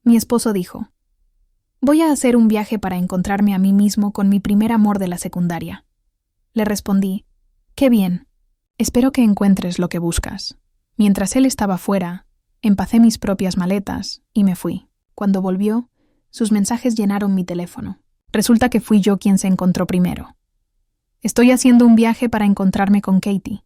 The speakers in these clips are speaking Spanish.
Mi esposo dijo: «Voy a hacer un viaje para encontrarme a mí mismo con mi primer amor de la secundaria». Le respondí: «Qué bien. Espero que encuentres lo que buscas». Mientras él estaba fuera, empacé mis propias maletas y me fui. Cuando volvió, sus mensajes llenaron mi teléfono. Resulta que fui yo quien se encontró primero. Estoy haciendo un viaje para encontrarme con Katie,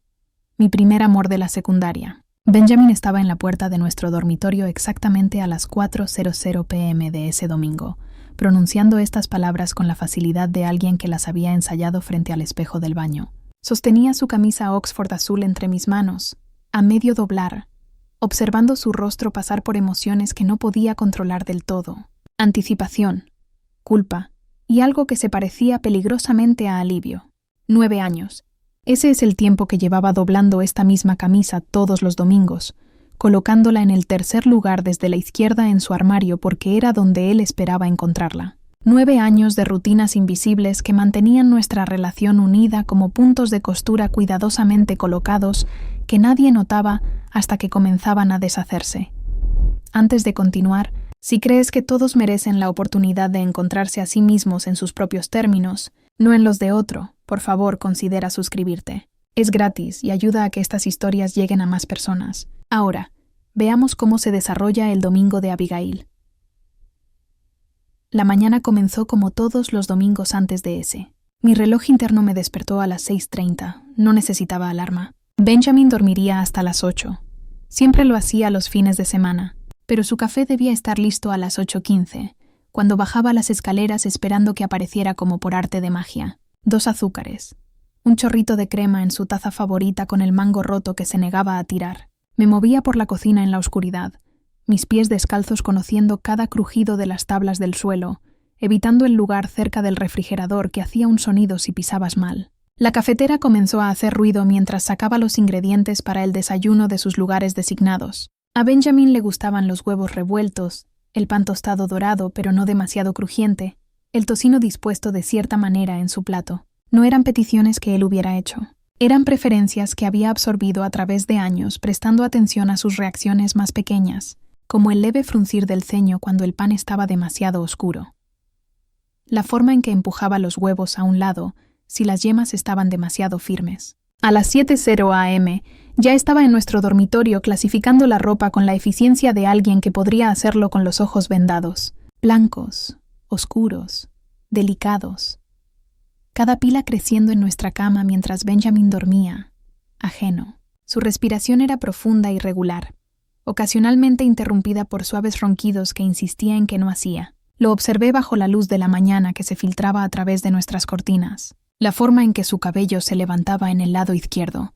mi primer amor de la secundaria. Benjamin estaba en la puerta de nuestro dormitorio exactamente a las 4:00 p.m. de ese domingo, pronunciando estas palabras con la facilidad de alguien que las había ensayado frente al espejo del baño. Sostenía su camisa Oxford azul entre mis manos, a medio doblar, observando su rostro pasar por emociones que no podía controlar del todo: anticipación, culpa y algo que se parecía peligrosamente a alivio. 9 años. Ese es el tiempo que llevaba doblando esta misma camisa todos los domingos, colocándola en el tercer lugar desde la izquierda en su armario porque era donde él esperaba encontrarla. 9 años de rutinas invisibles que mantenían nuestra relación unida como puntos de costura cuidadosamente colocados que nadie notaba hasta que comenzaban a deshacerse. Antes de continuar, si crees que todos merecen la oportunidad de encontrarse a sí mismos en sus propios términos, no en los de otro, por favor considera suscribirte. Es gratis y ayuda a que estas historias lleguen a más personas. Ahora, veamos cómo se desarrolla el domingo de Abigail. La mañana comenzó como todos los domingos antes de ese. Mi reloj interno me despertó a las 6:30. No necesitaba alarma. Benjamin dormiría hasta las 8. Siempre lo hacía los fines de semana, pero su café debía estar listo a las 8:15, cuando bajaba las escaleras esperando que apareciera como por arte de magia. 2 azúcares, un chorrito de crema en su taza favorita con el mango roto que se negaba a tirar. Me movía por la cocina en la oscuridad, mis pies descalzos conociendo cada crujido de las tablas del suelo, evitando el lugar cerca del refrigerador que hacía un sonido si pisabas mal. La cafetera comenzó a hacer ruido mientras sacaba los ingredientes para el desayuno de sus lugares designados. A Benjamin le gustaban los huevos revueltos, el pan tostado dorado pero no demasiado crujiente, el tocino dispuesto de cierta manera en su plato. No eran peticiones que él hubiera hecho. Eran preferencias que había absorbido a través de años prestando atención a sus reacciones más pequeñas, como el leve fruncir del ceño cuando el pan estaba demasiado oscuro. La forma en que empujaba los huevos a un lado si las yemas estaban demasiado firmes. A las 7:00 a.m. ya estaba en nuestro dormitorio clasificando la ropa con la eficiencia de alguien que podría hacerlo con los ojos vendados. Blancos, oscuros, delicados. Cada pila creciendo en nuestra cama mientras Benjamin dormía, ajeno. Su respiración era profunda y regular, ocasionalmente interrumpida por suaves ronquidos que insistía en que no hacía. Lo observé bajo la luz de la mañana que se filtraba a través de nuestras cortinas, la forma en que su cabello se levantaba en el lado izquierdo,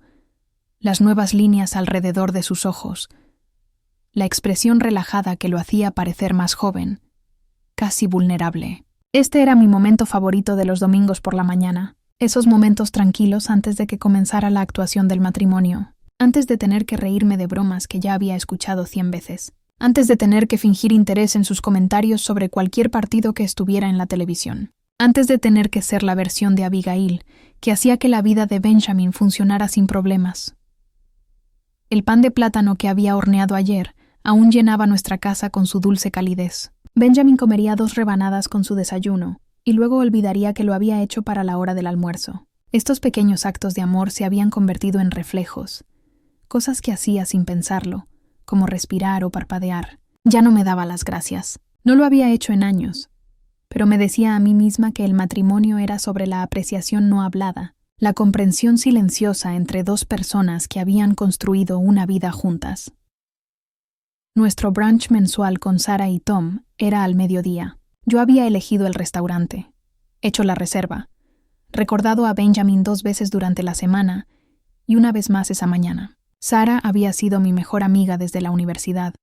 las nuevas líneas alrededor de sus ojos, la expresión relajada que lo hacía parecer más joven, casi vulnerable. Este era mi momento favorito de los domingos por la mañana, esos momentos tranquilos antes de que comenzara la actuación del matrimonio, antes de tener que reírme de bromas que ya había escuchado 100 veces, antes de tener que fingir interés en sus comentarios sobre cualquier partido que estuviera en la televisión, antes de tener que ser la versión de Abigail que hacía que la vida de Benjamin funcionara sin problemas. El pan de plátano que había horneado ayer aún llenaba nuestra casa con su dulce calidez. Benjamin comería 2 rebanadas con su desayuno y luego olvidaría que lo había hecho para la hora del almuerzo. Estos pequeños actos de amor se habían convertido en reflejos, cosas que hacía sin pensarlo, como respirar o parpadear. Ya no me daba las gracias. No lo había hecho en años, pero me decía a mí misma que el matrimonio era sobre la apreciación no hablada, la comprensión silenciosa entre 2 personas que habían construido una vida juntas. Nuestro brunch mensual con Sarah y Tom era al mediodía. Yo había elegido el restaurante, hecho la reserva, recordado a Benjamin 2 veces durante la semana y una vez más esa mañana. Sarah había sido mi mejor amiga desde la universidad,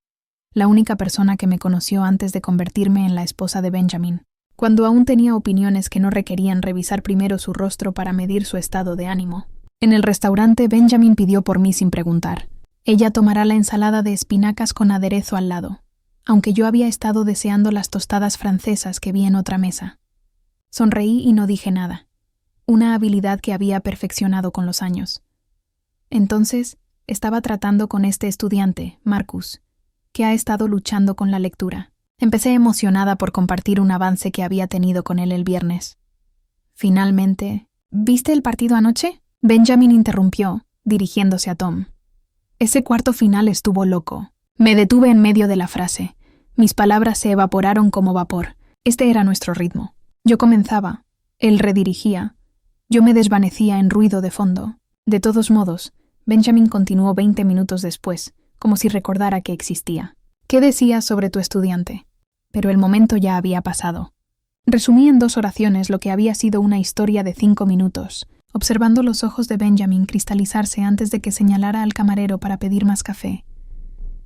la única persona que me conoció antes de convertirme en la esposa de Benjamin, cuando aún tenía opiniones que no requerían revisar primero su rostro para medir su estado de ánimo. En el restaurante, Benjamin pidió por mí sin preguntar. Ella tomará la ensalada de espinacas con aderezo al lado, aunque yo había estado deseando las tostadas francesas que vi en otra mesa. Sonreí y no dije nada, una habilidad que había perfeccionado con los años. Entonces, estaba tratando con este estudiante, Marcus, que ha estado luchando con la lectura. Empecé emocionada por compartir un avance que había tenido con él el viernes. Finalmente, ¿viste el partido anoche? Benjamin interrumpió, dirigiéndose a Tom. Ese cuarto final estuvo loco. Me detuve en medio de la frase. Mis palabras se evaporaron como vapor. Este era nuestro ritmo. Yo comenzaba, él redirigía. Yo me desvanecía en ruido de fondo. De todos modos, Benjamin continuó 20 minutos después, como si recordara que existía. ¿Qué decías sobre tu estudiante? Pero el momento ya había pasado. Resumí en 2 oraciones lo que había sido una historia de 5 minutos, observando los ojos de Benjamin cristalizarse antes de que señalara al camarero para pedir más café.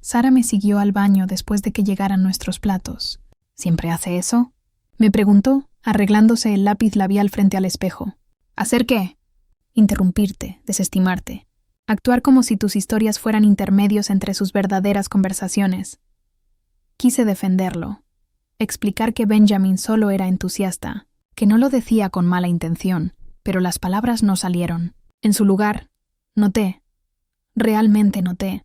Sara me siguió al baño después de que llegaran nuestros platos. ¿Siempre hace eso?, me preguntó, arreglándose el lápiz labial frente al espejo. ¿Hacer qué? Interrumpirte, desestimarte. Actuar como si tus historias fueran intermedios entre sus verdaderas conversaciones. Quise defenderlo. Explicar que Benjamin solo era entusiasta, que no lo decía con mala intención, pero las palabras no salieron. En su lugar, realmente noté,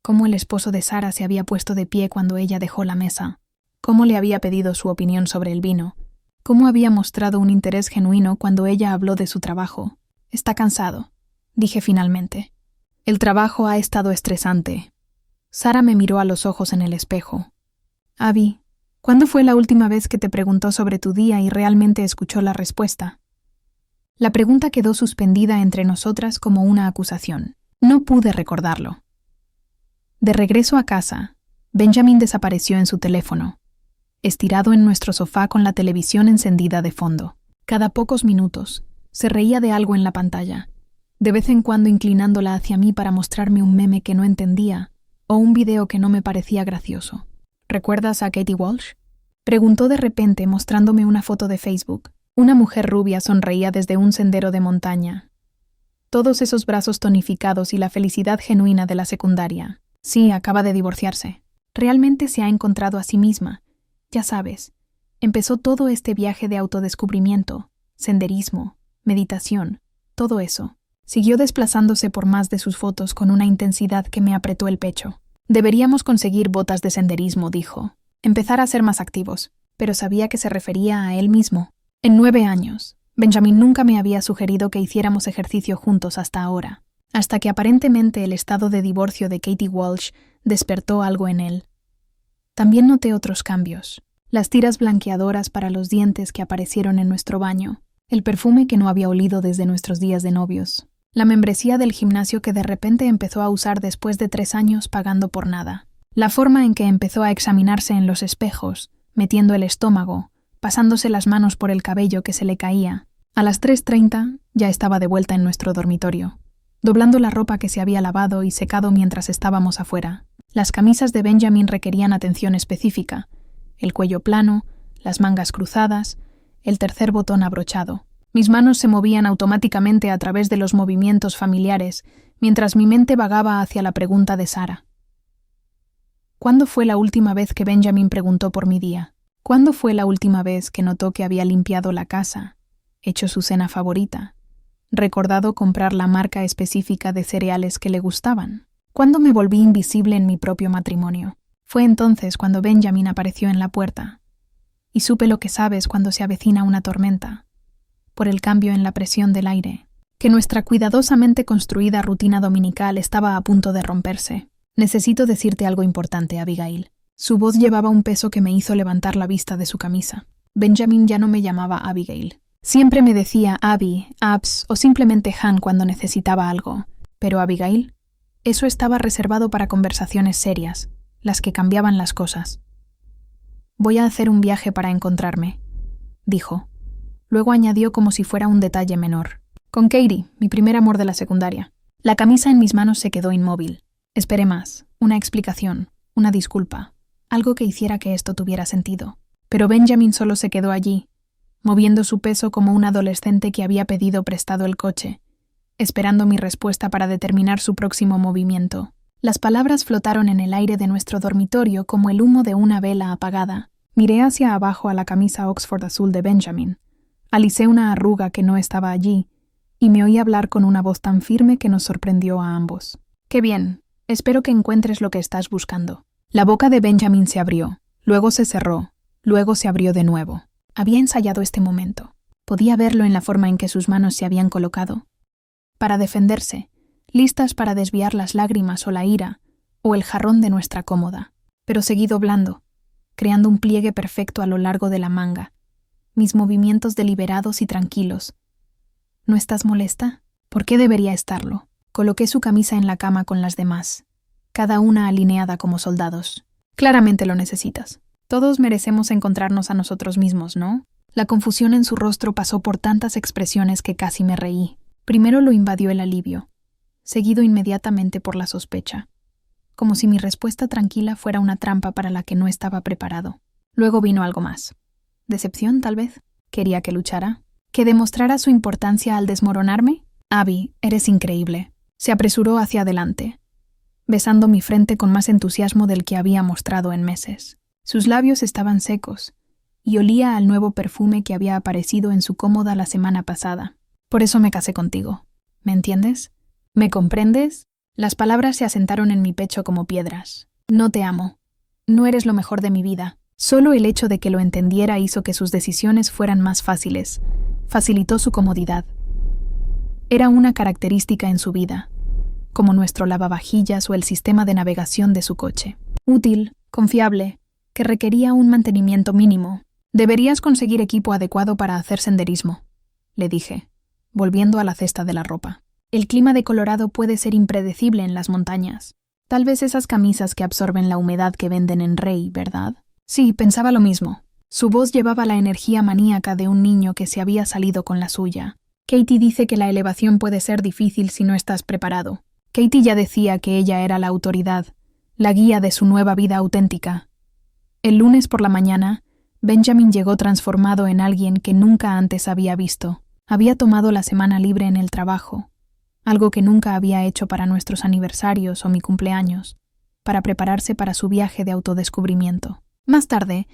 cómo el esposo de Sara se había puesto de pie cuando ella dejó la mesa, cómo le había pedido su opinión sobre el vino, cómo había mostrado un interés genuino cuando ella habló de su trabajo. Está cansado, dije finalmente. El trabajo ha estado estresante. Sara me miró a los ojos en el espejo. Abby, ¿cuándo fue la última vez que te preguntó sobre tu día y realmente escuchó la respuesta? La pregunta quedó suspendida entre nosotras como una acusación. No pude recordarlo. De regreso a casa, Benjamin desapareció en su teléfono, estirado en nuestro sofá con la televisión encendida de fondo. Cada pocos minutos, se reía de algo en la pantalla, de vez en cuando inclinándola hacia mí para mostrarme un meme que no entendía o un video que no me parecía gracioso. ¿Recuerdas a Katie Walsh? Preguntó de repente mostrándome una foto de Facebook. Una mujer rubia sonreía desde un sendero de montaña. Todos esos brazos tonificados y la felicidad genuina de la secundaria. Sí, acaba de divorciarse. Realmente se ha encontrado a sí misma. Ya sabes, empezó todo este viaje de autodescubrimiento, senderismo, meditación, todo eso. Siguió desplazándose por más de sus fotos con una intensidad que me apretó el pecho. Deberíamos conseguir botas de senderismo, dijo. Empezar a ser más activos, pero sabía que se refería a él mismo. En 9 años, Benjamin nunca me había sugerido que hiciéramos ejercicio juntos hasta ahora, hasta que aparentemente el estado de divorcio de Katie Walsh despertó algo en él. También noté otros cambios, las tiras blanqueadoras para los dientes que aparecieron en nuestro baño, el perfume que no había olido desde nuestros días de novios, la membresía del gimnasio que de repente empezó a usar después de 3 años pagando por nada, la forma en que empezó a examinarse en los espejos, metiendo el estómago, pasándose las manos por el cabello que se le caía. A las 3:30 ya estaba de vuelta en nuestro dormitorio, doblando la ropa que se había lavado y secado mientras estábamos afuera. Las camisas de Benjamin requerían atención específica, el cuello plano, las mangas cruzadas, el tercer botón abrochado. Mis manos se movían automáticamente a través de los movimientos familiares, mientras mi mente vagaba hacia la pregunta de Sara. ¿Cuándo fue la última vez que Benjamin preguntó por mi día? ¿Cuándo fue la última vez que notó que había limpiado la casa, hecho su cena favorita, recordado comprar la marca específica de cereales que le gustaban? ¿Cuándo me volví invisible en mi propio matrimonio? Fue entonces cuando Benjamin apareció en la puerta. Y supe lo que sabes cuando se avecina una tormenta, por el cambio en la presión del aire, que nuestra cuidadosamente construida rutina dominical estaba a punto de romperse. Necesito decirte algo importante, Abigail. Su voz llevaba un peso que me hizo levantar la vista de su camisa. Benjamin ya no me llamaba Abigail. Siempre me decía Abby, Abs o simplemente Han cuando necesitaba algo. Pero Abigail, eso estaba reservado para conversaciones serias, las que cambiaban las cosas. Voy a hacer un viaje para encontrarme, dijo. Luego añadió como si fuera un detalle menor. Con Katie, mi primer amor de la secundaria. La camisa en mis manos se quedó inmóvil. Esperé más, una explicación, una disculpa, algo que hiciera que esto tuviera sentido. Pero Benjamin solo se quedó allí, moviendo su peso como un adolescente que había pedido prestado el coche, esperando mi respuesta para determinar su próximo movimiento. Las palabras flotaron en el aire de nuestro dormitorio como el humo de una vela apagada. Miré hacia abajo a la camisa Oxford azul de Benjamin. Alicé una arruga que no estaba allí, y me oí hablar con una voz tan firme que nos sorprendió a ambos. «Qué bien, espero que encuentres lo que estás buscando». La boca de Benjamin se abrió, Luego se cerró, luego se abrió de nuevo. Había ensayado este momento. Podía verlo en la forma en que sus manos se habían colocado. Para defenderse, listas para desviar las lágrimas o la ira, o el jarrón de nuestra cómoda. Pero seguí doblando, creando un pliegue perfecto a lo largo de la manga. Mis movimientos deliberados y tranquilos. ¿No estás molesta? ¿Por qué debería estarlo? Coloqué su camisa en la cama con las demás, cada una alineada como soldados. Claramente lo necesitas. Todos merecemos encontrarnos a nosotros mismos, ¿no? La confusión en su rostro pasó por tantas expresiones que casi me reí. Primero lo invadió el alivio, seguido inmediatamente por la sospecha, como si mi respuesta tranquila fuera una trampa para la que no estaba preparado. Luego vino algo más. ¿Decepción, tal vez? ¿Quería que luchara? ¿Que demostrara su importancia al desmoronarme? Abby, eres increíble. Se apresuró hacia adelante, besando mi frente con más entusiasmo del que había mostrado en meses. Sus labios estaban secos, y olía al nuevo perfume que había aparecido en su cómoda la semana pasada. Por eso me casé contigo. ¿Me entiendes? ¿Me comprendes? Las palabras se asentaron en mi pecho como piedras. No te amo. No eres lo mejor de mi vida. Solo el hecho de que lo entendiera hizo que sus decisiones fueran más fáciles. Facilitó su comodidad. Era una característica en su vida, como nuestro lavavajillas o el sistema de navegación de su coche. Útil, confiable, que requería un mantenimiento mínimo. Deberías conseguir equipo adecuado para hacer senderismo, le dije, volviendo a la cesta de la ropa. El clima de Colorado puede ser impredecible en las montañas. Tal vez esas camisas que absorben la humedad que venden en Rey, ¿verdad? Sí, pensaba lo mismo. Su voz llevaba la energía maníaca de un niño que se había salido con la suya. Katie dice que la elevación puede ser difícil si no estás preparado. Katie ya decía que ella era la autoridad, la guía de su nueva vida auténtica. El lunes por la mañana, Benjamin llegó transformado en alguien que nunca antes había visto. Había tomado la semana libre en el trabajo, algo que nunca había hecho para nuestros aniversarios o mi cumpleaños, para prepararse para su viaje de autodescubrimiento. Más tarde,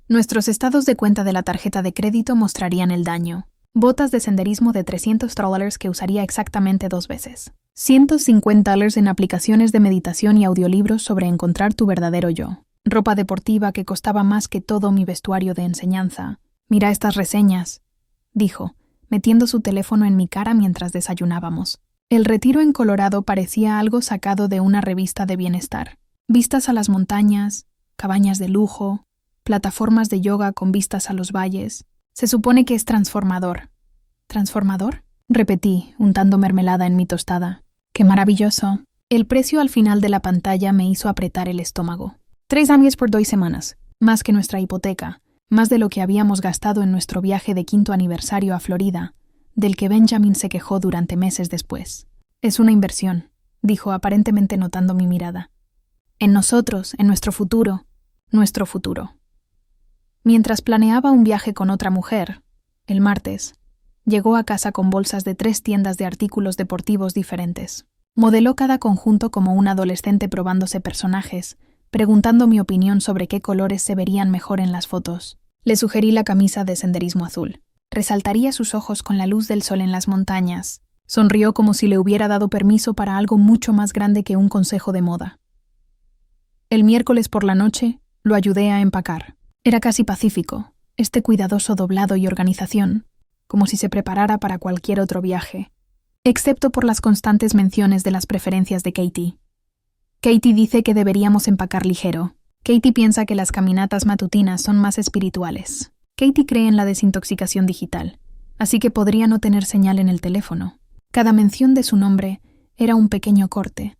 nuestros estados de cuenta de la tarjeta de crédito mostrarían el daño. Botas de senderismo de $300 que usaría exactamente 2 veces. $150 en aplicaciones de meditación y audiolibros sobre encontrar tu verdadero yo. Ropa deportiva que costaba más que todo mi vestuario de enseñanza. Mira estas reseñas, dijo, metiendo su teléfono en mi cara mientras desayunábamos. El retiro en Colorado parecía algo sacado de una revista de bienestar. Vistas a las montañas, cabañas de lujo, plataformas de yoga con vistas a los valles. Se supone que es transformador. ¿Transformador? Repetí, untando mermelada en mi tostada. ¡Qué maravilloso! El precio al final de la pantalla me hizo apretar el estómago. $3 por 2 semanas, más que nuestra hipoteca, más de lo que habíamos gastado en nuestro viaje de 5º aniversario a Florida, del que Benjamin se quejó durante meses después. Es una inversión, dijo aparentemente notando mi mirada. En nosotros, en nuestro futuro. Nuestro futuro. Mientras planeaba un viaje con otra mujer, el martes, llegó a casa con bolsas de 3 tiendas de artículos deportivos diferentes. Modeló cada conjunto como un adolescente probándose personajes, preguntando mi opinión sobre qué colores se verían mejor en las fotos. Le sugerí la camisa de senderismo azul. Resaltaría sus ojos con la luz del sol en las montañas. Sonrió como si le hubiera dado permiso para algo mucho más grande que un consejo de moda. El miércoles por la noche, lo ayudé a empacar. Era casi pacífico, este cuidadoso doblado y organización, como si se preparara para cualquier otro viaje, excepto por las constantes menciones de las preferencias de Katie. Katie dice que deberíamos empacar ligero. Katie piensa que las caminatas matutinas son más espirituales. Katie cree en la desintoxicación digital, así que podría no tener señal en el teléfono. Cada mención de su nombre era un pequeño corte,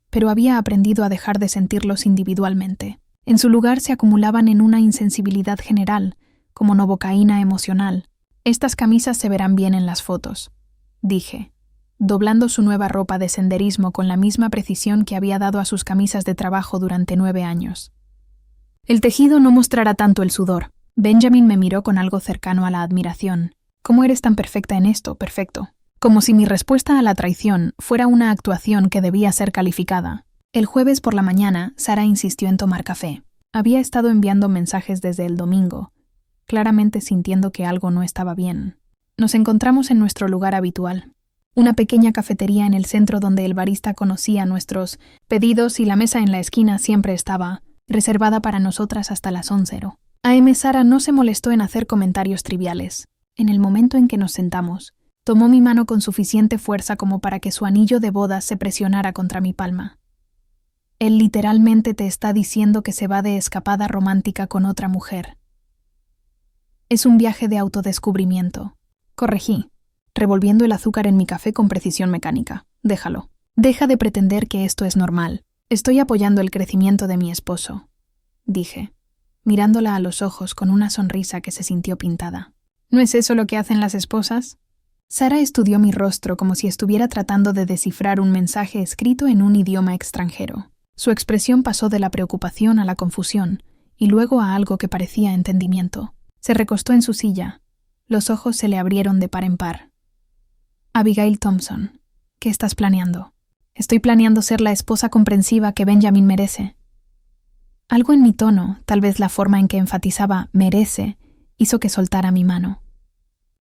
pero había aprendido a dejar de sentirlos individualmente. En su lugar se acumulaban en una insensibilidad general, como novocaína emocional. Estas camisas se verán bien en las fotos, dije, doblando su nueva ropa de senderismo con la misma precisión que había dado a sus camisas de trabajo durante 9 años. El tejido no mostrará tanto el sudor. Benjamin me miró con algo cercano a la admiración. ¿Cómo eres tan perfecta en esto? Perfecto. Como si mi respuesta a la traición fuera una actuación que debía ser calificada. El jueves por la mañana, Sara insistió en tomar café. Había estado enviando mensajes desde el domingo, claramente sintiendo que algo no estaba bien. Nos encontramos en nuestro lugar habitual, una pequeña cafetería en el centro donde el barista conocía nuestros pedidos y la mesa en la esquina siempre estaba reservada para nosotras hasta las 11. A.M. Sara no se molestó en hacer comentarios triviales. En el momento en que nos sentamos, tomó mi mano con suficiente fuerza como para que su anillo de bodas se presionara contra mi palma. Él literalmente te está diciendo que se va de escapada romántica con otra mujer. Es un viaje de autodescubrimiento. Corregí, revolviendo el azúcar en mi café con precisión mecánica. Déjalo. Deja de pretender que esto es normal. Estoy apoyando el crecimiento de mi esposo, dije, mirándola a los ojos con una sonrisa que se sintió pintada. ¿No es eso lo que hacen las esposas? Sara estudió mi rostro como si estuviera tratando de descifrar un mensaje escrito en un idioma extranjero. Su expresión pasó de la preocupación a la confusión y luego a algo que parecía entendimiento. Se recostó en su silla. Los ojos se le abrieron de par en par. Abigail Thompson, ¿qué estás planeando? Estoy planeando ser la esposa comprensiva que Benjamin merece. Algo en mi tono, tal vez la forma en que enfatizaba merece, hizo que soltara mi mano.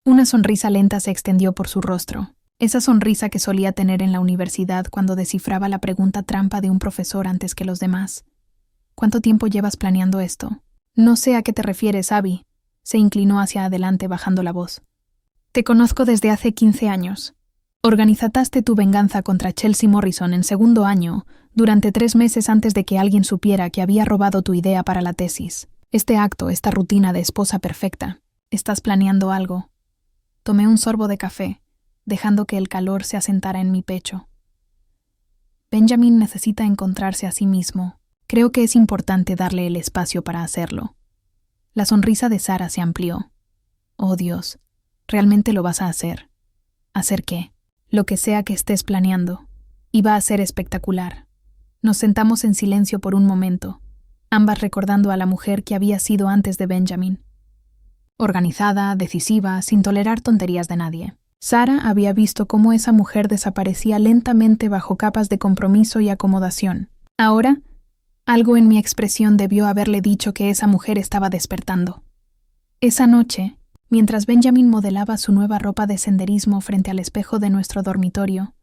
Una sonrisa lenta se extendió por su rostro, esa sonrisa que solía tener en la universidad cuando descifraba la pregunta trampa de un profesor antes que los demás. ¿Cuánto tiempo llevas planeando esto? No sé a qué te refieres, Abby. Se inclinó hacia adelante bajando la voz. Te conozco desde hace 15 años. Organizaste tu venganza contra Chelsea Morrison en segundo año, durante 3 meses antes de que alguien supiera que había robado tu idea para la tesis. Este acto, esta rutina de esposa perfecta. ¿Estás planeando algo? Tomé un sorbo de café, dejando que el calor se asentara en mi pecho. Benjamin necesita encontrarse a sí mismo. Creo que es importante darle el espacio para hacerlo. La sonrisa de Sara se amplió. Oh Dios, ¿realmente lo vas a hacer? ¿Hacer qué? Lo que sea que estés planeando. Iba a ser espectacular. Nos sentamos en silencio por un momento, ambas recordando a la mujer que había sido antes de Benjamin. Organizada, decisiva, sin tolerar tonterías de nadie. Sara había visto cómo esa mujer desaparecía lentamente bajo capas de compromiso y acomodación. Ahora, algo en mi expresión debió haberle dicho que esa mujer estaba despertando. Esa noche, mientras Benjamin modelaba su nueva ropa de senderismo frente al espejo de nuestro dormitorio,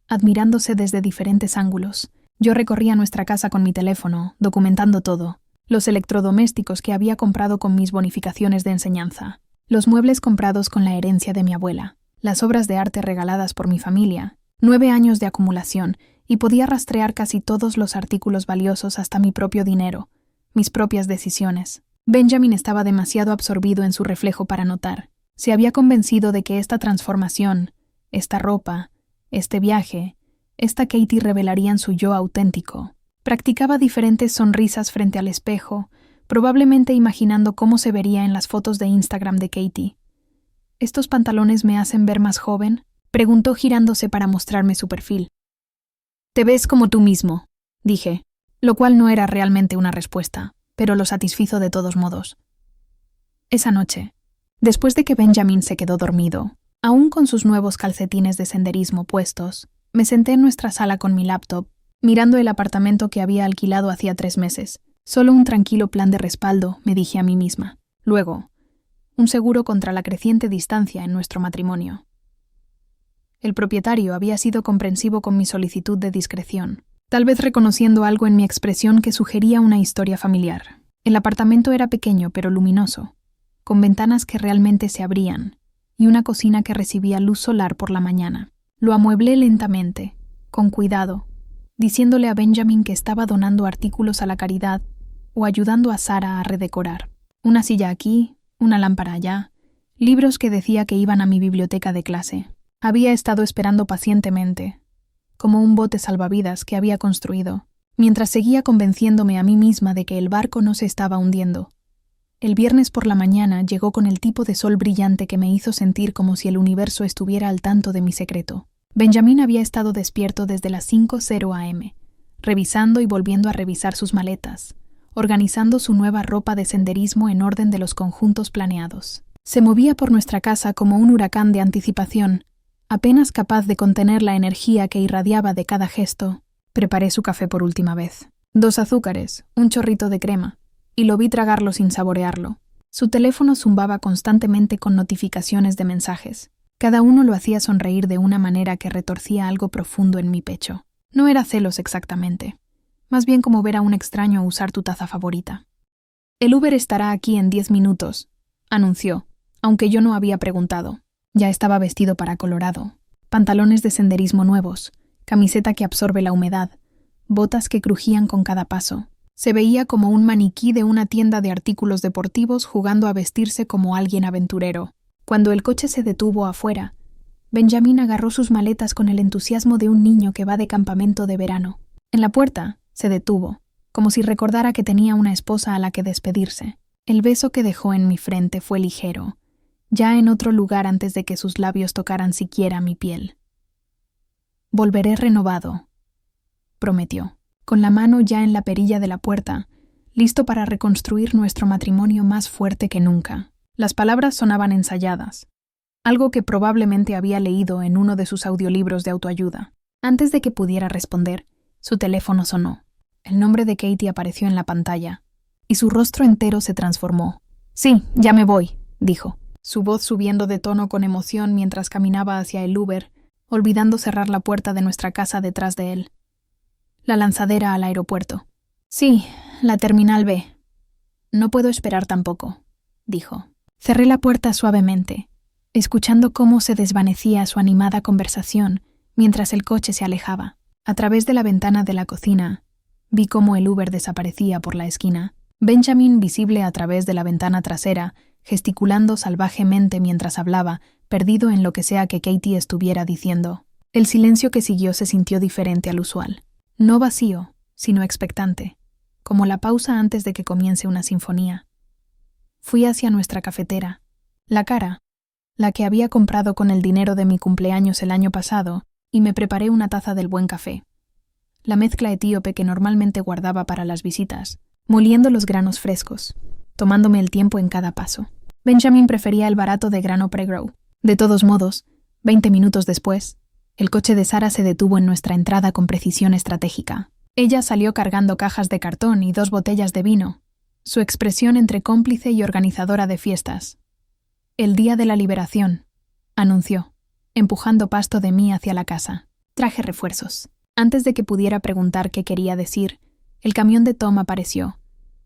admirándose desde diferentes ángulos, yo recorría nuestra casa con mi teléfono, documentando todo. Los electrodomésticos que había comprado con mis bonificaciones de enseñanza, los muebles comprados con la herencia de mi abuela, las obras de arte regaladas por mi familia, 9 años de acumulación, y podía rastrear casi todos los artículos valiosos hasta mi propio dinero, mis propias decisiones. Benjamin estaba demasiado absorbido en su reflejo para notar. Se había convencido de que esta transformación, esta ropa, este viaje, esta Katie revelarían su yo auténtico. Practicaba diferentes sonrisas frente al espejo, probablemente imaginando cómo se vería en las fotos de Instagram de Katie. ¿Estos pantalones me hacen ver más joven?, preguntó girándose para mostrarme su perfil. Te ves como tú mismo, dije, lo cual no era realmente una respuesta, pero lo satisfizo de todos modos. Esa noche, después de que Benjamin se quedó dormido, aún con sus nuevos calcetines de senderismo puestos, me senté en nuestra sala con mi laptop, mirando el apartamento que había alquilado hacía 3 meses. Solo un tranquilo plan de respaldo, me dije a mí misma. Luego, un seguro contra la creciente distancia en nuestro matrimonio. El propietario había sido comprensivo con mi solicitud de discreción, tal vez reconociendo algo en mi expresión que sugería una historia familiar. El apartamento era pequeño pero luminoso, con ventanas que realmente se abrían y una cocina que recibía luz solar por la mañana. Lo amueblé lentamente, con cuidado, diciéndole a Benjamin que estaba donando artículos a la caridad o ayudando a Sara a redecorar. Una silla aquí, una lámpara allá, libros que decía que iban a mi biblioteca de clase. Había estado esperando pacientemente, como un bote salvavidas que había construido, mientras seguía convenciéndome a mí misma de que el barco no se estaba hundiendo. El viernes por la mañana llegó con el tipo de sol brillante que me hizo sentir como si el universo estuviera al tanto de mi secreto. Benjamin había estado despierto desde las 5:00 a.m., revisando y volviendo a revisar sus maletas, organizando su nueva ropa de senderismo en orden de los conjuntos planeados. Se movía por nuestra casa como un huracán de anticipación, apenas capaz de contener la energía que irradiaba de cada gesto. Preparé su café por última vez. 2 azúcares, un chorrito de crema, y lo vi tragarlo sin saborearlo. Su teléfono zumbaba constantemente con notificaciones de mensajes. Cada uno lo hacía sonreír de una manera que retorcía algo profundo en mi pecho. No era celos exactamente. más bien como ver a un extraño usar tu taza favorita. El Uber estará aquí en 10 minutos, anunció, aunque yo no había preguntado. Ya estaba vestido para Colorado. Pantalones de senderismo nuevos, camiseta que absorbe la humedad, botas que crujían con cada paso. Se veía como un maniquí de una tienda de artículos deportivos jugando a vestirse como alguien aventurero. Cuando el coche se detuvo afuera, Benjamin agarró sus maletas con el entusiasmo de un niño que va de campamento de verano. En la puerta, se detuvo, como si recordara que tenía una esposa a la que despedirse. El beso que dejó en mi frente fue ligero, ya en otro lugar antes de que sus labios tocaran siquiera mi piel. «Volveré renovado», prometió, con la mano ya en la perilla de la puerta, listo para reconstruir nuestro matrimonio más fuerte que nunca. Las palabras sonaban ensayadas, algo que probablemente había leído en uno de sus audiolibros de autoayuda. Antes de que pudiera responder, su teléfono sonó. El nombre de Katie apareció en la pantalla, y su rostro entero se transformó. «Sí, ya me voy», dijo, su voz subiendo de tono con emoción mientras caminaba hacia el Uber, olvidando cerrar la puerta de nuestra casa detrás de él. La lanzadera al aeropuerto. «Sí, la terminal B. No puedo esperar tampoco», dijo. Cerré la puerta suavemente, escuchando cómo se desvanecía su animada conversación mientras el coche se alejaba. A través de la ventana de la cocina, vi cómo el Uber desaparecía por la esquina. Benjamin, visible a través de la ventana trasera, gesticulando salvajemente mientras hablaba, perdido en lo que sea que Katie estuviera diciendo. El silencio que siguió se sintió diferente al usual. No vacío, sino expectante, como la pausa antes de que comience una sinfonía. Fui hacia nuestra cafetera. La cara, la que había comprado con el dinero de mi cumpleaños el año pasado, y me preparé una taza del buen café. La mezcla etíope que normalmente guardaba para las visitas, moliendo los granos frescos, tomándome el tiempo en cada paso. Benjamin prefería el barato de grano pre-grow. De todos modos, 20 minutos después, el coche de Sara se detuvo en nuestra entrada con precisión estratégica. Ella salió cargando cajas de cartón y 2 botellas de vino, su expresión entre cómplice y organizadora de fiestas. «El día de la liberación», anunció, empujando pasto de mí hacia la casa. Traje refuerzos. Antes de que pudiera preguntar qué quería decir, el camión de Tom apareció,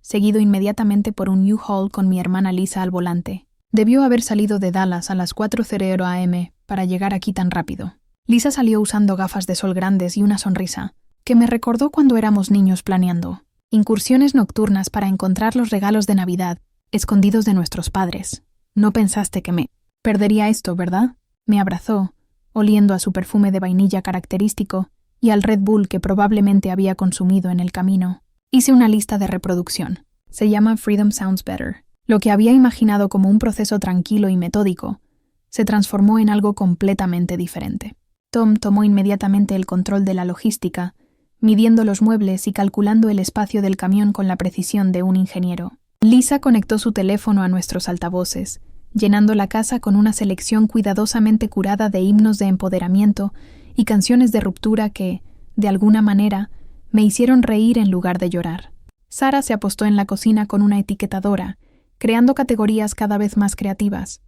seguido inmediatamente por un U-Haul con mi hermana Lisa al volante. Debió haber salido de Dallas a las 4:00 a.m. para llegar aquí tan rápido. Lisa salió usando gafas de sol grandes y una sonrisa, que me recordó cuando éramos niños planeando incursiones nocturnas para encontrar los regalos de Navidad, escondidos de nuestros padres. «No pensaste que me perdería esto, ¿verdad?», me abrazó, oliendo a su perfume de vainilla característico y al Red Bull que probablemente había consumido en el camino. Hice una lista de reproducción. Se llama Freedom Sounds Better. Lo que había imaginado como un proceso tranquilo y metódico se transformó en algo completamente diferente. Tom tomó inmediatamente el control de la logística, midiendo los muebles y calculando el espacio del camión con la precisión de un ingeniero. Lisa conectó su teléfono a nuestros altavoces, llenando la casa con una selección cuidadosamente curada de himnos de empoderamiento y canciones de ruptura que, de alguna manera, me hicieron reír en lugar de llorar. Sara se apostó en la cocina con una etiquetadora, creando categorías cada vez más creativas.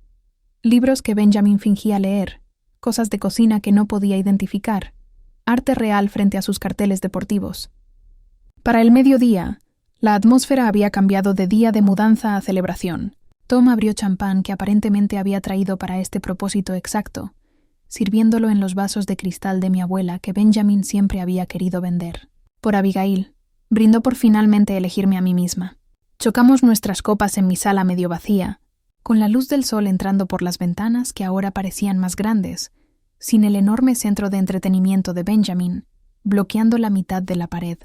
Libros que Benjamin fingía leer, cosas de cocina que no podía identificar, arte real frente a sus carteles deportivos. Para el mediodía, la atmósfera había cambiado de día de mudanza a celebración. Tom abrió champán que aparentemente había traído para este propósito exacto, sirviéndolo en los vasos de cristal de mi abuela que Benjamin siempre había querido vender. Por Abigail, brindó por finalmente elegirme a mí misma. Chocamos nuestras copas en mi sala medio vacía, con la luz del sol entrando por las ventanas que ahora parecían más grandes, sin el enorme centro de entretenimiento de Benjamin, bloqueando la mitad de la pared.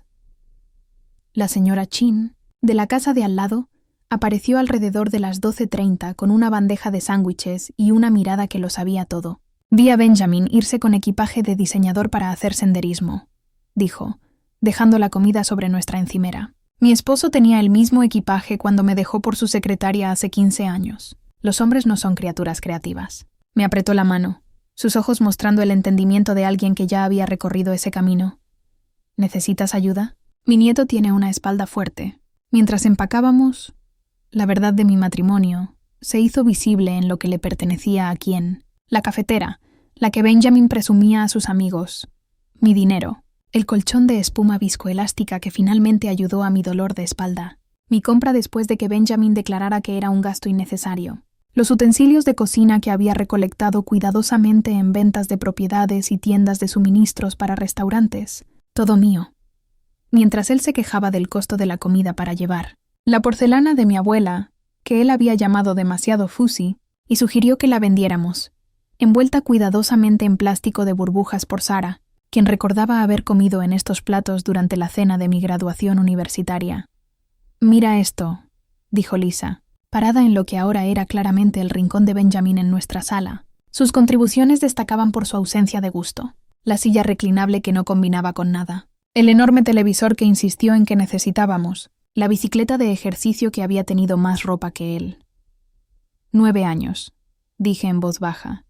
La señora Chin, de la casa de al lado, apareció alrededor de las 12:30 con una bandeja de sándwiches y una mirada que lo sabía todo. Vi a Benjamin irse con equipaje de diseñador para hacer senderismo, dijo, dejando la comida sobre nuestra encimera. Mi esposo tenía el mismo equipaje cuando me dejó por su secretaria hace 15 años. Los hombres no son criaturas creativas. Me apretó la mano, sus ojos mostrando el entendimiento de alguien que ya había recorrido ese camino. ¿Necesitas ayuda? Mi nieto tiene una espalda fuerte. Mientras empacábamos, la verdad de mi matrimonio se hizo visible en lo que le pertenecía a quién. La cafetera, la que Benjamin presumía a sus amigos. Mi dinero. el colchón de espuma viscoelástica que finalmente ayudó a mi dolor de espalda, mi compra después de que Benjamin declarara que era un gasto innecesario, los utensilios de cocina que había recolectado cuidadosamente en ventas de propiedades y tiendas de suministros para restaurantes, todo mío. Mientras él se quejaba del costo de la comida para llevar, la porcelana de mi abuela, que él había llamado demasiado fussy, y sugirió que la vendiéramos, envuelta cuidadosamente en plástico de burbujas por Sara, quien recordaba haber comido en estos platos durante la cena de mi graduación universitaria. «Mira esto», dijo Lisa, parada en lo que ahora era claramente el rincón de Benjamin en nuestra sala. Sus contribuciones destacaban por su ausencia de gusto, la silla reclinable que no combinaba con nada, el enorme televisor que insistió en que necesitábamos, la bicicleta de ejercicio que había tenido más ropa que él. 9 años, dije en voz baja,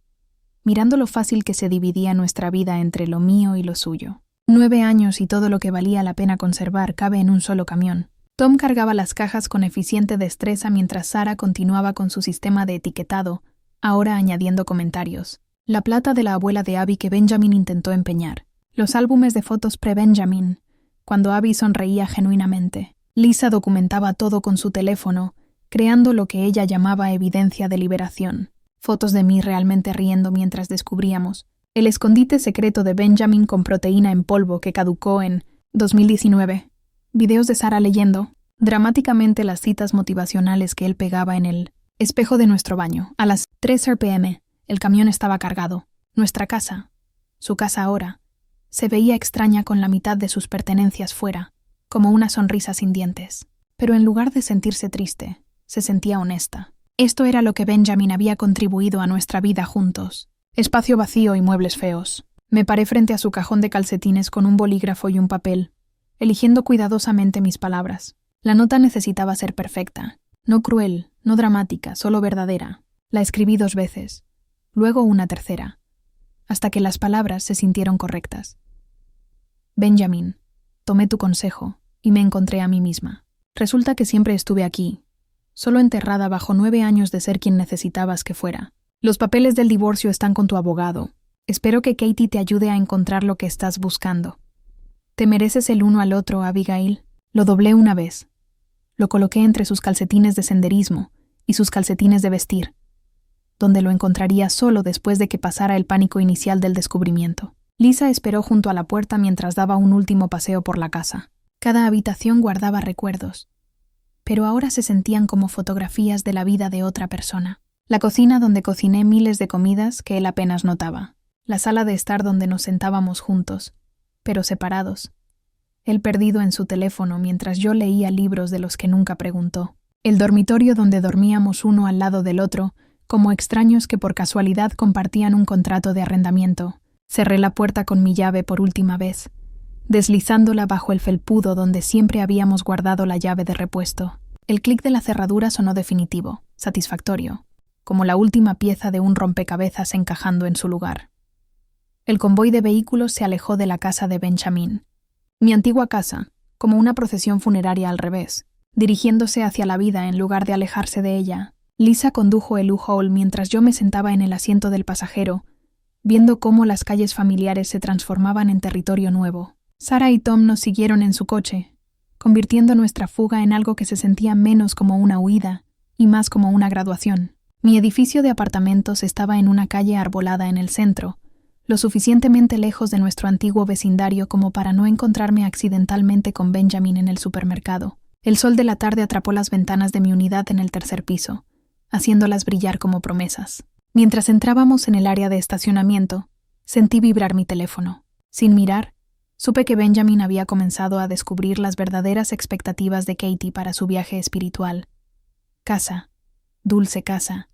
mirando lo fácil que se dividía nuestra vida entre lo mío y lo suyo. 9 años y todo lo que valía la pena conservar cabe en un solo camión. Tom cargaba las cajas con eficiente destreza mientras Sara continuaba con su sistema de etiquetado, ahora añadiendo comentarios. La plata de la abuela de Abby que Benjamin intentó empeñar. Los álbumes de fotos pre-Benjamin, cuando Abby sonreía genuinamente. Lisa documentaba todo con su teléfono, creando lo que ella llamaba evidencia de liberación. Fotos de mí realmente riendo mientras descubríamos el escondite secreto de Benjamin con proteína en polvo que caducó en 2019. Videos de Sara leyendo dramáticamente las citas motivacionales que él pegaba en el espejo de nuestro baño. A las 3 p.m. el camión estaba cargado. Nuestra casa, su casa ahora, se veía extraña con la mitad de sus pertenencias fuera, como una sonrisa sin dientes. Pero en lugar de sentirse triste, se sentía honesta. Esto era lo que Benjamin había contribuido a nuestra vida juntos. Espacio vacío y muebles feos. Me paré frente a su cajón de calcetines con un bolígrafo y un papel, eligiendo cuidadosamente mis palabras. La nota necesitaba ser perfecta, no cruel, no dramática, solo verdadera. La escribí 2 veces, luego una tercera, hasta que las palabras se sintieron correctas. Benjamin, tomé tu consejo y me encontré a mí misma. Resulta que siempre estuve aquí, solo enterrada bajo 9 años de ser quien necesitabas que fuera. Los papeles del divorcio están con tu abogado. Espero que Katie te ayude a encontrar lo que estás buscando. Te mereces el uno al otro, Abigail. Lo doblé una vez. Lo coloqué entre sus calcetines de senderismo y sus calcetines de vestir, donde lo encontraría solo después de que pasara el pánico inicial del descubrimiento. Lisa esperó junto a la puerta mientras daba un último paseo por la casa. Cada habitación guardaba recuerdos, pero ahora se sentían como fotografías de la vida de otra persona. La cocina donde cociné miles de comidas que él apenas notaba. La sala de estar donde nos sentábamos juntos, pero separados. Él perdido en su teléfono mientras yo leía libros de los que nunca preguntó. El dormitorio donde dormíamos uno al lado del otro, como extraños que por casualidad compartían un contrato de arrendamiento. Cerré la puerta con mi llave por última vez, deslizándola bajo el felpudo donde siempre habíamos guardado la llave de repuesto. El clic de la cerradura sonó definitivo, satisfactorio, como la última pieza de un rompecabezas encajando en su lugar. El convoy de vehículos se alejó de la casa de Benjamin. Mi antigua casa, como una procesión funeraria al revés, dirigiéndose hacia la vida en lugar de alejarse de ella. Lisa condujo el U-Haul mientras yo me sentaba en el asiento del pasajero, viendo cómo las calles familiares se transformaban en territorio nuevo. Sara y Tom nos siguieron en su coche, convirtiendo nuestra fuga en algo que se sentía menos como una huida y más como una graduación. Mi edificio de apartamentos estaba en una calle arbolada en el centro, lo suficientemente lejos de nuestro antiguo vecindario como para no encontrarme accidentalmente con Benjamin en el supermercado. El sol de la tarde atrapó las ventanas de mi unidad en el 3er piso, haciéndolas brillar como promesas. Mientras entrábamos en el área de estacionamiento, sentí vibrar mi teléfono. Sin mirar, supe que Benjamin había comenzado a descubrir las verdaderas expectativas de Katie para su viaje espiritual. «Casa, dulce casa»,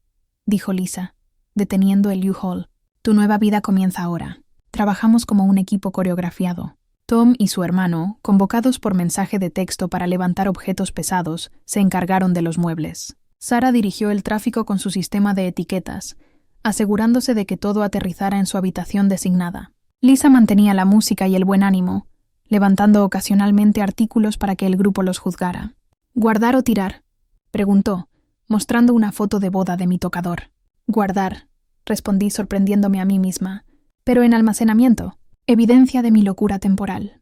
dijo Lisa, deteniendo el U-Haul. «Tu nueva vida comienza ahora». Trabajamos como un equipo coreografiado. Tom y su hermano, convocados por mensaje de texto para levantar objetos pesados, se encargaron de los muebles. Sara dirigió el tráfico con su sistema de etiquetas, asegurándose de que todo aterrizara en su habitación designada. Lisa mantenía la música y el buen ánimo, levantando ocasionalmente artículos para que el grupo los juzgara. «¿Guardar o tirar?», preguntó, mostrando una foto de boda de mi tocador. «Guardar», respondí sorprendiéndome a mí misma. «Pero en almacenamiento». Evidencia de mi locura temporal.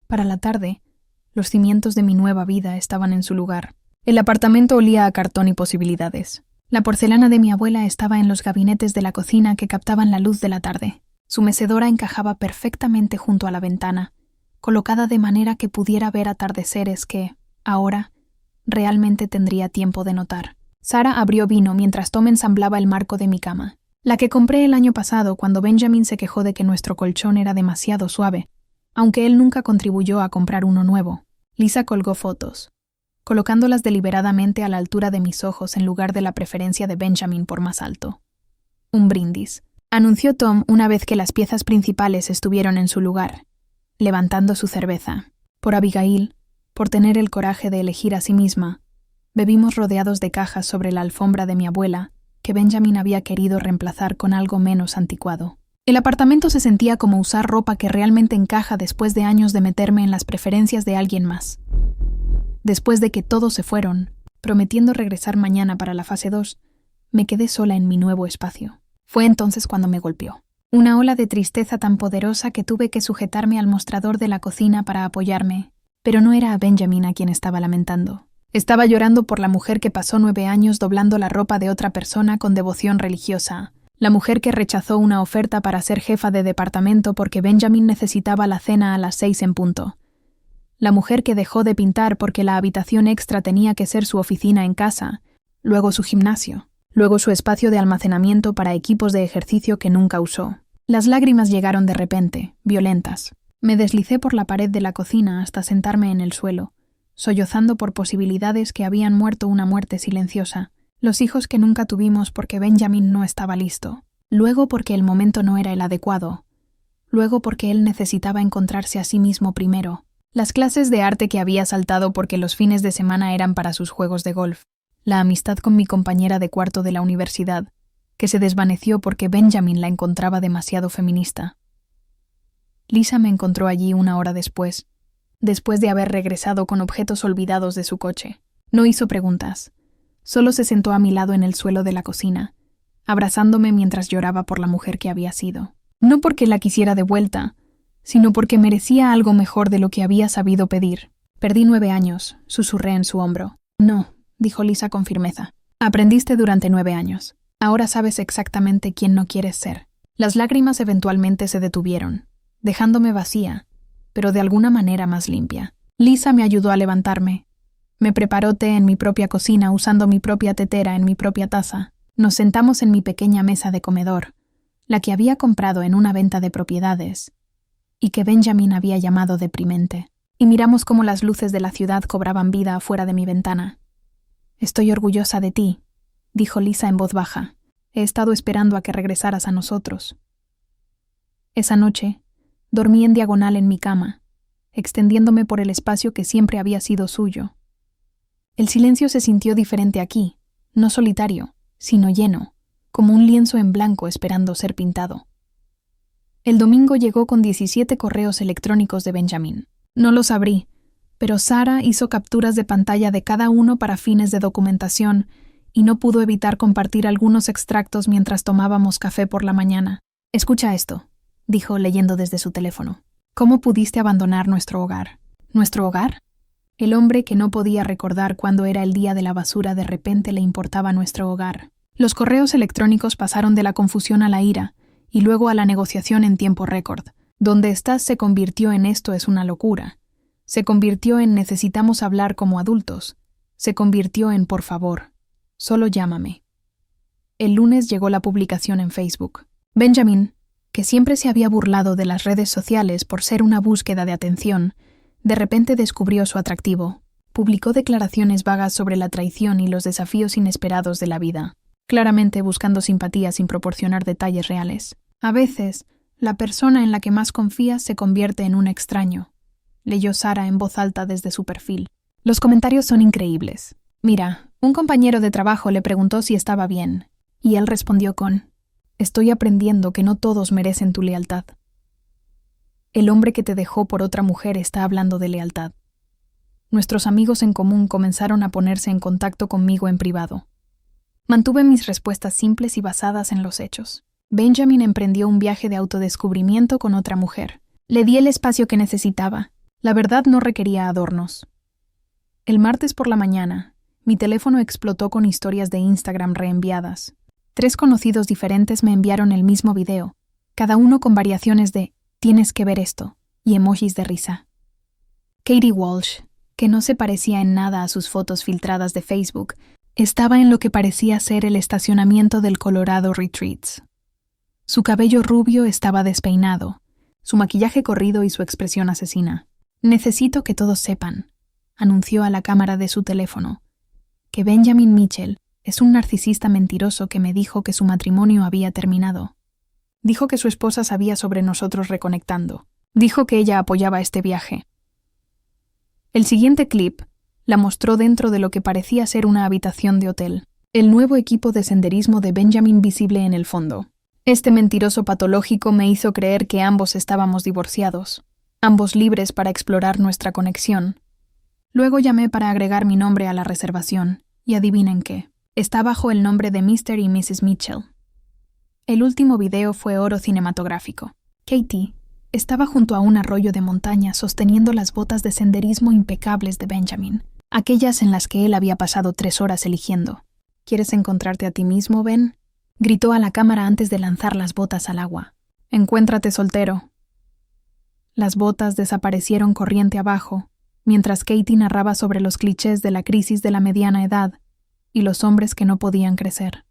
Para la tarde, los cimientos de mi nueva vida estaban en su lugar. El apartamento olía a cartón y posibilidades. La porcelana de mi abuela estaba en los gabinetes de la cocina que captaban la luz de la tarde. Su mecedora encajaba perfectamente junto a la ventana, colocada de manera que pudiera ver atardeceres que, ahora, realmente tendría tiempo de notar. Sara abrió vino mientras Tom ensamblaba el marco de mi cama, la que compré el año pasado cuando Benjamin se quejó de que nuestro colchón era demasiado suave, aunque él nunca contribuyó a comprar uno nuevo. Lisa colgó fotos, colocándolas deliberadamente a la altura de mis ojos en lugar de la preferencia de Benjamin por más alto. Un brindis, anunció Tom una vez que las piezas principales estuvieron en su lugar, levantando su cerveza. Por Abigail, por tener el coraje de elegir a sí misma, bebimos rodeados de cajas sobre la alfombra de mi abuela, que Benjamin había querido reemplazar con algo menos anticuado. El apartamento se sentía como usar ropa que realmente encaja después de años de meterme en las preferencias de alguien más. Después de que todos se fueron, prometiendo regresar mañana para la fase 2, me quedé sola en mi nuevo espacio. Fue entonces cuando me golpeó. Una ola de tristeza tan poderosa que tuve que sujetarme al mostrador de la cocina para apoyarme, pero no era a Benjamin a quien estaba lamentando. Estaba llorando por la mujer que pasó 9 años doblando la ropa de otra persona con devoción religiosa, la mujer que rechazó una oferta para ser jefa de departamento porque Benjamin necesitaba la cena a las 6 en punto, la mujer que dejó de pintar porque la habitación extra tenía que ser su oficina en casa, luego su gimnasio, luego su espacio de almacenamiento para equipos de ejercicio que nunca usó. Las lágrimas llegaron de repente, violentas. Me deslicé por la pared de la cocina hasta sentarme en el suelo, sollozando por posibilidades que habían muerto una muerte silenciosa, los hijos que nunca tuvimos porque Benjamin no estaba listo, luego porque el momento no era el adecuado, luego porque él necesitaba encontrarse a sí mismo primero, las clases de arte que había saltado porque los fines de semana eran para sus juegos de golf, la amistad con mi compañera de cuarto de la universidad, que se desvaneció porque Benjamin la encontraba demasiado feminista. Lisa me encontró allí 1 hora después de haber regresado con objetos olvidados de su coche. No hizo preguntas, solo se sentó a mi lado en el suelo de la cocina, abrazándome mientras lloraba por la mujer que había sido. No porque la quisiera de vuelta, sino porque merecía algo mejor de lo que había sabido pedir. Perdí 9 años, susurré en su hombro. No, dijo Lisa con firmeza. Aprendiste durante 9 años. Ahora sabes exactamente quién no quieres ser. Las lágrimas eventualmente se detuvieron, dejándome vacía, pero de alguna manera más limpia. Lisa me ayudó a levantarme. Me preparó té en mi propia cocina usando mi propia tetera en mi propia taza. Nos sentamos en mi pequeña mesa de comedor, la que había comprado en una venta de propiedades, y que Benjamin había llamado deprimente, y miramos cómo las luces de la ciudad cobraban vida afuera de mi ventana. «Estoy orgullosa de ti», dijo Lisa en voz baja. «He estado esperando a que regresaras a nosotros». Esa noche, dormí en diagonal en mi cama, extendiéndome por el espacio que siempre había sido suyo. El silencio se sintió diferente aquí, no solitario, sino lleno, como un lienzo en blanco esperando ser pintado. El domingo llegó con 17 correos electrónicos de Benjamin. No los abrí, pero Sara hizo capturas de pantalla de cada uno para fines de documentación y no pudo evitar compartir algunos extractos mientras tomábamos café por la mañana. «Escucha esto», dijo leyendo desde su teléfono. «¿Cómo pudiste abandonar nuestro hogar?» ¿Nuestro hogar? El hombre que no podía recordar cuándo era el día de la basura de repente le importaba nuestro hogar. Los correos electrónicos pasaron de la confusión a la ira, y luego a la negociación en tiempo récord. Donde estás se convirtió en esto es una locura. Se convirtió en necesitamos hablar como adultos. Se convirtió en por favor, solo llámame. El lunes llegó la publicación en Facebook. Benjamin, que siempre se había burlado de las redes sociales por ser una búsqueda de atención, de repente descubrió su atractivo. Publicó declaraciones vagas sobre la traición y los desafíos inesperados de la vida, claramente buscando simpatía sin proporcionar detalles reales. A veces, la persona en la que más confías se convierte en un extraño, leyó Sara en voz alta desde su perfil. Los comentarios son increíbles. Mira, un compañero de trabajo le preguntó si estaba bien, y él respondió con: «Estoy aprendiendo que no todos merecen tu lealtad». El hombre que te dejó por otra mujer está hablando de lealtad. Nuestros amigos en común comenzaron a ponerse en contacto conmigo en privado. Mantuve mis respuestas simples y basadas en los hechos. Benjamin emprendió un viaje de autodescubrimiento con otra mujer. Le di el espacio que necesitaba. La verdad no requería adornos. El martes por la mañana, mi teléfono explotó con historias de Instagram reenviadas. 3 conocidos diferentes me enviaron el mismo video, cada uno con variaciones de «tienes que ver esto» y emojis de risa. Katie Walsh, que no se parecía en nada a sus fotos filtradas de Facebook, estaba en lo que parecía ser el estacionamiento del Colorado Retreats. Su cabello rubio estaba despeinado, su maquillaje corrido y su expresión asesina. «Necesito que todos sepan», anunció a la cámara de su teléfono, «que Benjamin Mitchell es un narcisista mentiroso que me dijo que su matrimonio había terminado. Dijo que su esposa sabía sobre nosotros reconectando. Dijo que ella apoyaba este viaje». El siguiente clip la mostró dentro de lo que parecía ser una habitación de hotel, el nuevo equipo de senderismo de Benjamin visible en el fondo. Este mentiroso patológico me hizo creer que ambos estábamos divorciados, ambos libres para explorar nuestra conexión. Luego llamé para agregar mi nombre a la reservación, y adivinen qué, está bajo el nombre de Mr. y Mrs. Mitchell. El último video fue oro cinematográfico. Katie estaba junto a un arroyo de montaña sosteniendo las botas de senderismo impecables de Benjamin, aquellas en las que él había pasado 3 horas eligiendo. «¿Quieres encontrarte a ti mismo, Ben?», gritó a la cámara antes de lanzar las botas al agua. «Encuéntrate soltero». Las botas desaparecieron corriente abajo, mientras Katie narraba sobre los clichés de la crisis de la mediana edad y los hombres que no podían crecer.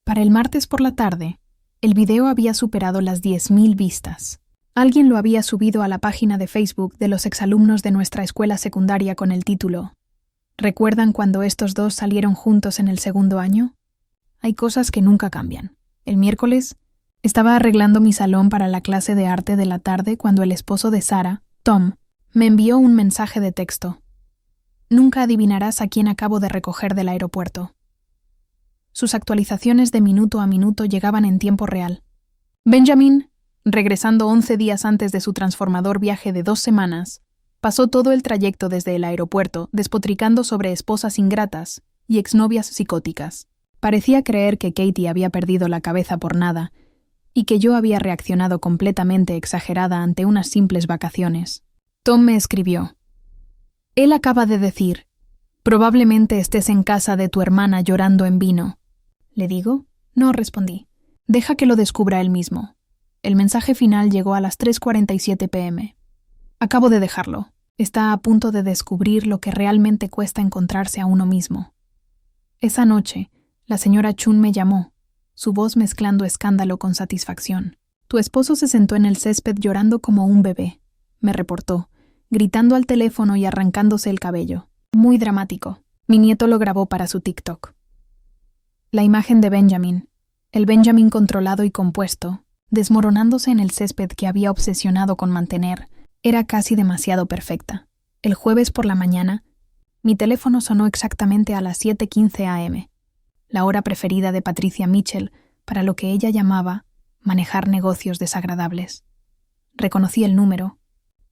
Para el martes por la tarde, el video había superado las 10,000 vistas. Alguien lo había subido a la página de Facebook de los exalumnos de nuestra escuela secundaria con el título «¿Recuerdan cuando estos dos salieron juntos en el segundo año? Hay cosas que nunca cambian». El miércoles, estaba arreglando mi salón para la clase de arte de la tarde cuando el esposo de Sara, Tom, me envió un mensaje de texto. «Nunca adivinarás a quién acabo de recoger del aeropuerto». Sus actualizaciones de minuto a minuto llegaban en tiempo real. Benjamin, regresando 11 días antes de su transformador viaje de 2 semanas, pasó todo el trayecto desde el aeropuerto despotricando sobre esposas ingratas y exnovias psicóticas. Parecía creer que Katie había perdido la cabeza por nada y que yo había reaccionado completamente exagerada ante unas simples vacaciones. Tom me escribió: «Él acaba de decir, probablemente estés en casa de tu hermana llorando en vino». ¿Le digo? No, respondí. Deja que lo descubra él mismo. El mensaje final llegó a las 3:47 p.m. Acabo de dejarlo. Está a punto de descubrir lo que realmente cuesta encontrarse a uno mismo. Esa noche, la señora Chun me llamó, su voz mezclando escándalo con satisfacción. «Tu esposo se sentó en el césped llorando como un bebé», me reportó, gritando al teléfono y arrancándose el cabello. Muy dramático. Mi nieto lo grabó para su TikTok. La imagen de Benjamin, el Benjamin controlado y compuesto, desmoronándose en el césped que había obsesionado con mantener, era casi demasiado perfecta. El jueves por la mañana, mi teléfono sonó exactamente a las 7:15 a.m., la hora preferida de Patricia Mitchell para lo que ella llamaba manejar negocios desagradables. Reconocí el número,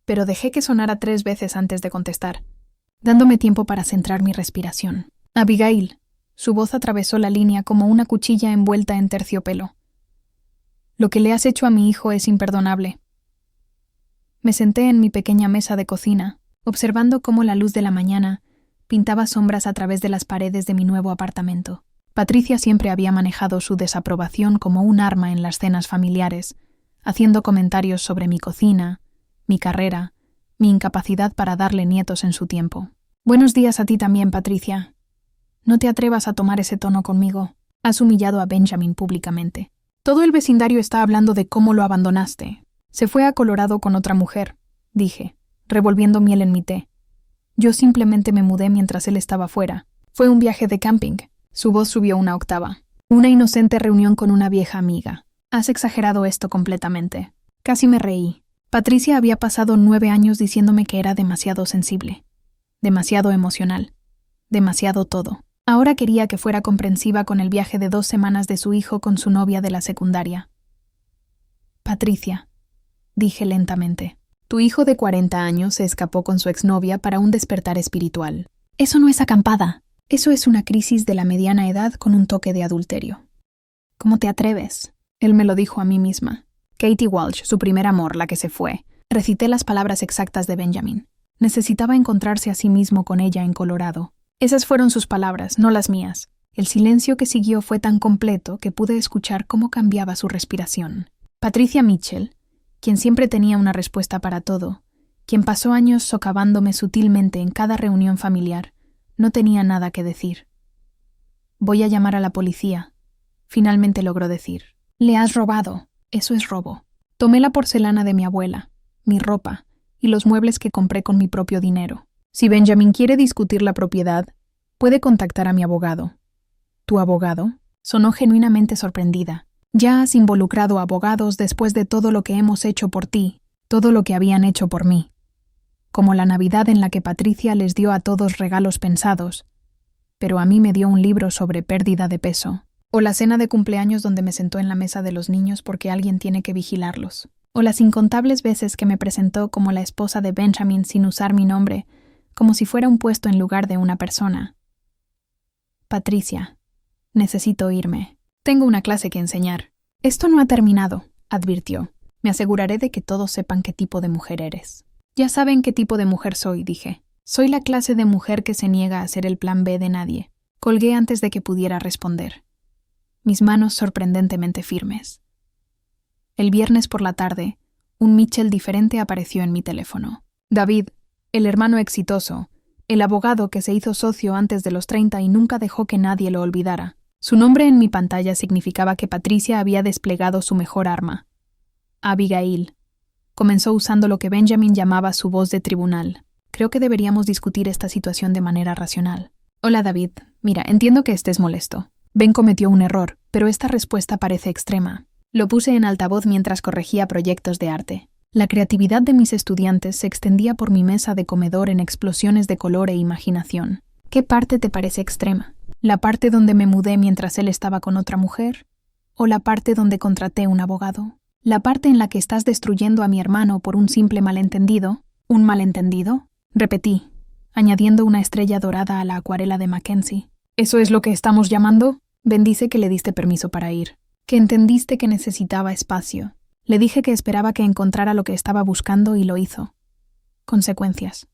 pero dejé que sonara 3 veces antes de contestar, dándome tiempo para centrar mi respiración. «Abigail». Su voz atravesó la línea como una cuchilla envuelta en terciopelo. «Lo que le has hecho a mi hijo es imperdonable». Me senté en mi pequeña mesa de cocina, observando cómo la luz de la mañana pintaba sombras a través de las paredes de mi nuevo apartamento. Patricia siempre había manejado su desaprobación como un arma en las cenas familiares, haciendo comentarios sobre mi cocina, mi carrera, mi incapacidad para darle nietos en su tiempo. «Buenos días a ti también, Patricia. No te atrevas a tomar ese tono conmigo. Has humillado a Benjamin públicamente. Todo el vecindario está hablando de cómo lo abandonaste. Se fue a Colorado con otra mujer», dije, revolviendo miel en mi té. «Yo simplemente me mudé mientras él estaba fuera. Fue un viaje de camping». Su voz subió una octava. «Una inocente reunión con una vieja amiga. Has exagerado esto completamente». Casi me reí. Patricia había pasado 9 años diciéndome que era demasiado sensible, demasiado emocional, demasiado todo. Ahora quería que fuera comprensiva con el viaje de 2 semanas de su hijo con su novia de la secundaria. «Patricia», dije lentamente, «tu hijo de 40 años se escapó con su exnovia para un despertar espiritual. Eso no es acampada. Eso es una crisis de la mediana edad con un toque de adulterio. ¿Cómo te atreves?». Él me lo dijo a mí misma. Katie Walsh, su primer amor, la que se fue. Recité las palabras exactas de Benjamin. Necesitaba encontrarse a sí mismo con ella en Colorado. Esas fueron sus palabras, no las mías. El silencio que siguió fue tan completo que pude escuchar cómo cambiaba su respiración. Patricia Mitchell, quien siempre tenía una respuesta para todo, quien pasó años socavándome sutilmente en cada reunión familiar, no tenía nada que decir. «Voy a llamar a la policía», finalmente logró decir. «Le has robado. Eso es robo». Tomé la porcelana de mi abuela, mi ropa y los muebles que compré con mi propio dinero. Si Benjamin quiere discutir la propiedad, puede contactar a mi abogado. ¿Tu abogado? Sonó genuinamente sorprendida. Ya has involucrado abogados después de todo lo que hemos hecho por ti, todo lo que habían hecho por mí. Como la Navidad en la que Patricia les dio a todos regalos pensados, pero a mí me dio un libro sobre pérdida de peso. O la cena de cumpleaños donde me sentó en la mesa de los niños porque alguien tiene que vigilarlos. O las incontables veces que me presentó como la esposa de Benjamin sin usar mi nombre, como si fuera un puesto en lugar de una persona. Patricia, necesito irme. Tengo una clase que enseñar. Esto no ha terminado, advirtió. Me aseguraré de que todos sepan qué tipo de mujer eres. Ya saben qué tipo de mujer soy, dije. Soy la clase de mujer que se niega a ser el plan B de nadie. Colgué antes de que pudiera responder. Mis manos sorprendentemente firmes. El viernes por la tarde, un Mitchell diferente apareció en mi teléfono. David, el hermano exitoso, el abogado que se hizo socio antes de los 30 y nunca dejó que nadie lo olvidara. Su nombre en mi pantalla significaba que Patricia había desplegado su mejor arma. Abigail. Comenzó usando lo que Benjamin llamaba su voz de tribunal. Creo que deberíamos discutir esta situación de manera racional. Hola, David. Mira, entiendo que estés molesto. Ben cometió un error, pero esta respuesta parece extrema. Lo puse en altavoz mientras corregía proyectos de arte. La creatividad de mis estudiantes se extendía por mi mesa de comedor en explosiones de color e imaginación. ¿Qué parte te parece extrema? ¿La parte donde me mudé mientras él estaba con otra mujer? ¿O la parte donde contraté un abogado? ¿La parte en la que estás destruyendo a mi hermano por un simple malentendido? ¿Un malentendido? Repetí, añadiendo una estrella dorada a la acuarela de Mackenzie. ¿Eso es lo que estamos llamando? Ben dice que le diste permiso para ir, que entendiste que necesitaba espacio. Le dije que esperaba que encontrara lo que estaba buscando y lo hizo. Consecuencias.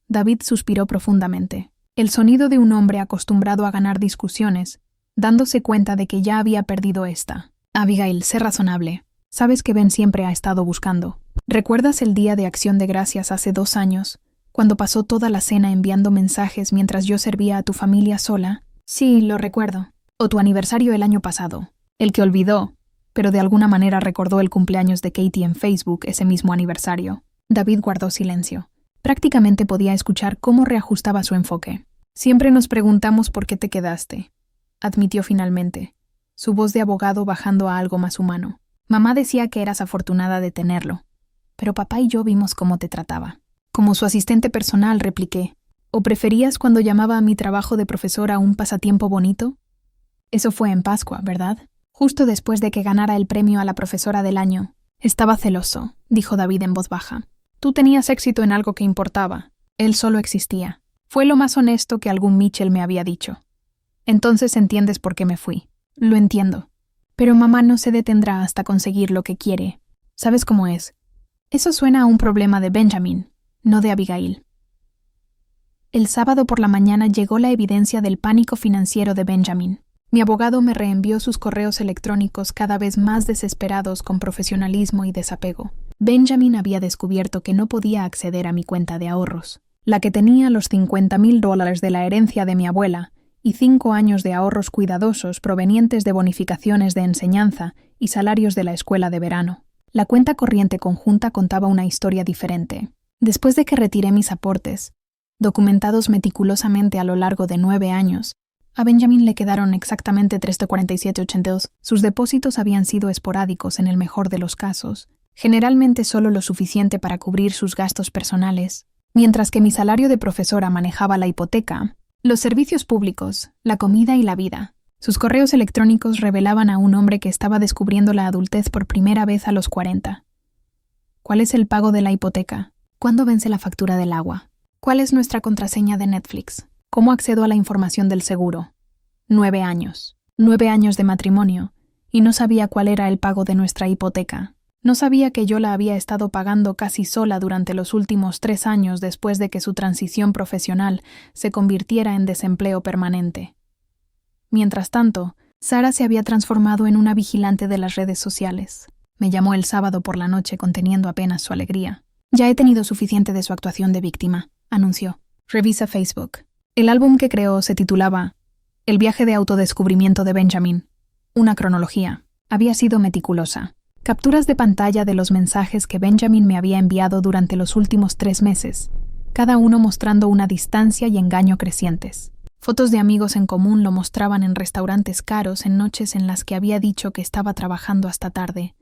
David suspiró profundamente. El sonido de un hombre acostumbrado a ganar discusiones, dándose cuenta de que ya había perdido esta. Abigail, sé razonable. Sabes que Ben siempre ha estado buscando. ¿Recuerdas el día de Acción de Gracias hace 2 años, cuando pasó toda la cena enviando mensajes mientras yo servía a tu familia sola? Sí, lo recuerdo. O tu aniversario el año pasado, el que olvidó, pero de alguna manera recordó el cumpleaños de Katie en Facebook ese mismo aniversario. David guardó silencio. Prácticamente podía escuchar cómo reajustaba su enfoque. Siempre nos preguntamos por qué te quedaste, admitió finalmente, su voz de abogado bajando a algo más humano. Mamá decía que eras afortunada de tenerlo, pero papá y yo vimos cómo te trataba. Como su asistente personal, repliqué. ¿O preferías cuando llamaba a mi trabajo de profesora un pasatiempo bonito? Eso fue en Pascua, ¿verdad? Justo después de que ganara el premio a la profesora del año. Estaba celoso, dijo David en voz baja. Tú tenías éxito en algo que importaba. Él solo existía. Fue lo más honesto que algún Mitchell me había dicho. Entonces entiendes por qué me fui. Lo entiendo. Pero mamá no se detendrá hasta conseguir lo que quiere. ¿Sabes cómo es? Eso suena a un problema de Benjamin, no de Abigail. El sábado por la mañana llegó la evidencia del pánico financiero de Benjamin. Mi abogado me reenvió sus correos electrónicos cada vez más desesperados con profesionalismo y desapego. Benjamin había descubierto que no podía acceder a mi cuenta de ahorros, la que tenía los $50,000 de la herencia de mi abuela y 5 años de ahorros cuidadosos provenientes de bonificaciones de enseñanza y salarios de la escuela de verano. La cuenta corriente conjunta contaba una historia diferente. Después de que retiré mis aportes, documentados meticulosamente a lo largo de 9 años, a Benjamin le quedaron exactamente $347.82. Sus depósitos habían sido esporádicos en el mejor de los casos, generalmente solo lo suficiente para cubrir sus gastos personales, mientras que mi salario de profesora manejaba la hipoteca, los servicios públicos, la comida y la vida. Sus correos electrónicos revelaban a un hombre que estaba descubriendo la adultez por primera vez a los 40. ¿Cuál es el pago de la hipoteca? ¿Cuándo vence la factura del agua? ¿Cuál es nuestra contraseña de Netflix? ¿Cómo accedo a la información del seguro? 9 años. 9 años de matrimonio. y no sabía cuál era el pago de nuestra hipoteca. No sabía que yo la había estado pagando casi sola durante los últimos 3 años después de que su transición profesional se convirtiera en desempleo permanente. Mientras tanto, Sara se había transformado en una vigilante de las redes sociales. Me llamó el sábado por la noche conteniendo apenas su alegría. «Ya he tenido suficiente de su actuación de víctima», anunció. «Revisa Facebook». El álbum que creó se titulaba El viaje de autodescubrimiento de Benjamin. Una cronología. Había sido meticulosa. Capturas de pantalla de los mensajes que Benjamin me había enviado durante los últimos 3 meses, cada uno mostrando una distancia y engaño crecientes. Fotos de amigos en común lo mostraban en restaurantes caros en noches en las que había dicho que estaba trabajando hasta tarde.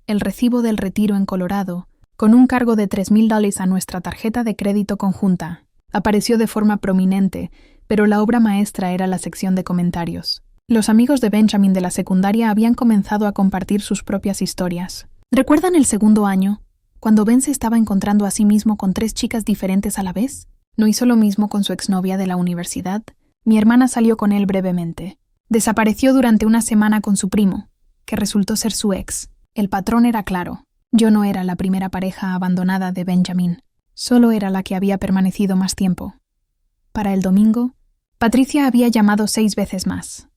El recibo del retiro en Colorado, con un cargo de $3,000 a nuestra tarjeta de crédito conjunta, apareció de forma prominente, pero la obra maestra era la sección de comentarios. Los amigos de Benjamin de la secundaria habían comenzado a compartir sus propias historias. ¿Recuerdan el segundo año, cuando Ben se estaba encontrando a sí mismo con 3 chicas diferentes a la vez? ¿No hizo lo mismo con su exnovia de la universidad? Mi hermana salió con él brevemente. Desapareció durante una semana con su primo, que resultó ser su ex. El patrón era claro. Yo no era la primera pareja abandonada de Benjamin. Solo era la que había permanecido más tiempo. Para el domingo, Patricia había llamado 6 veces más.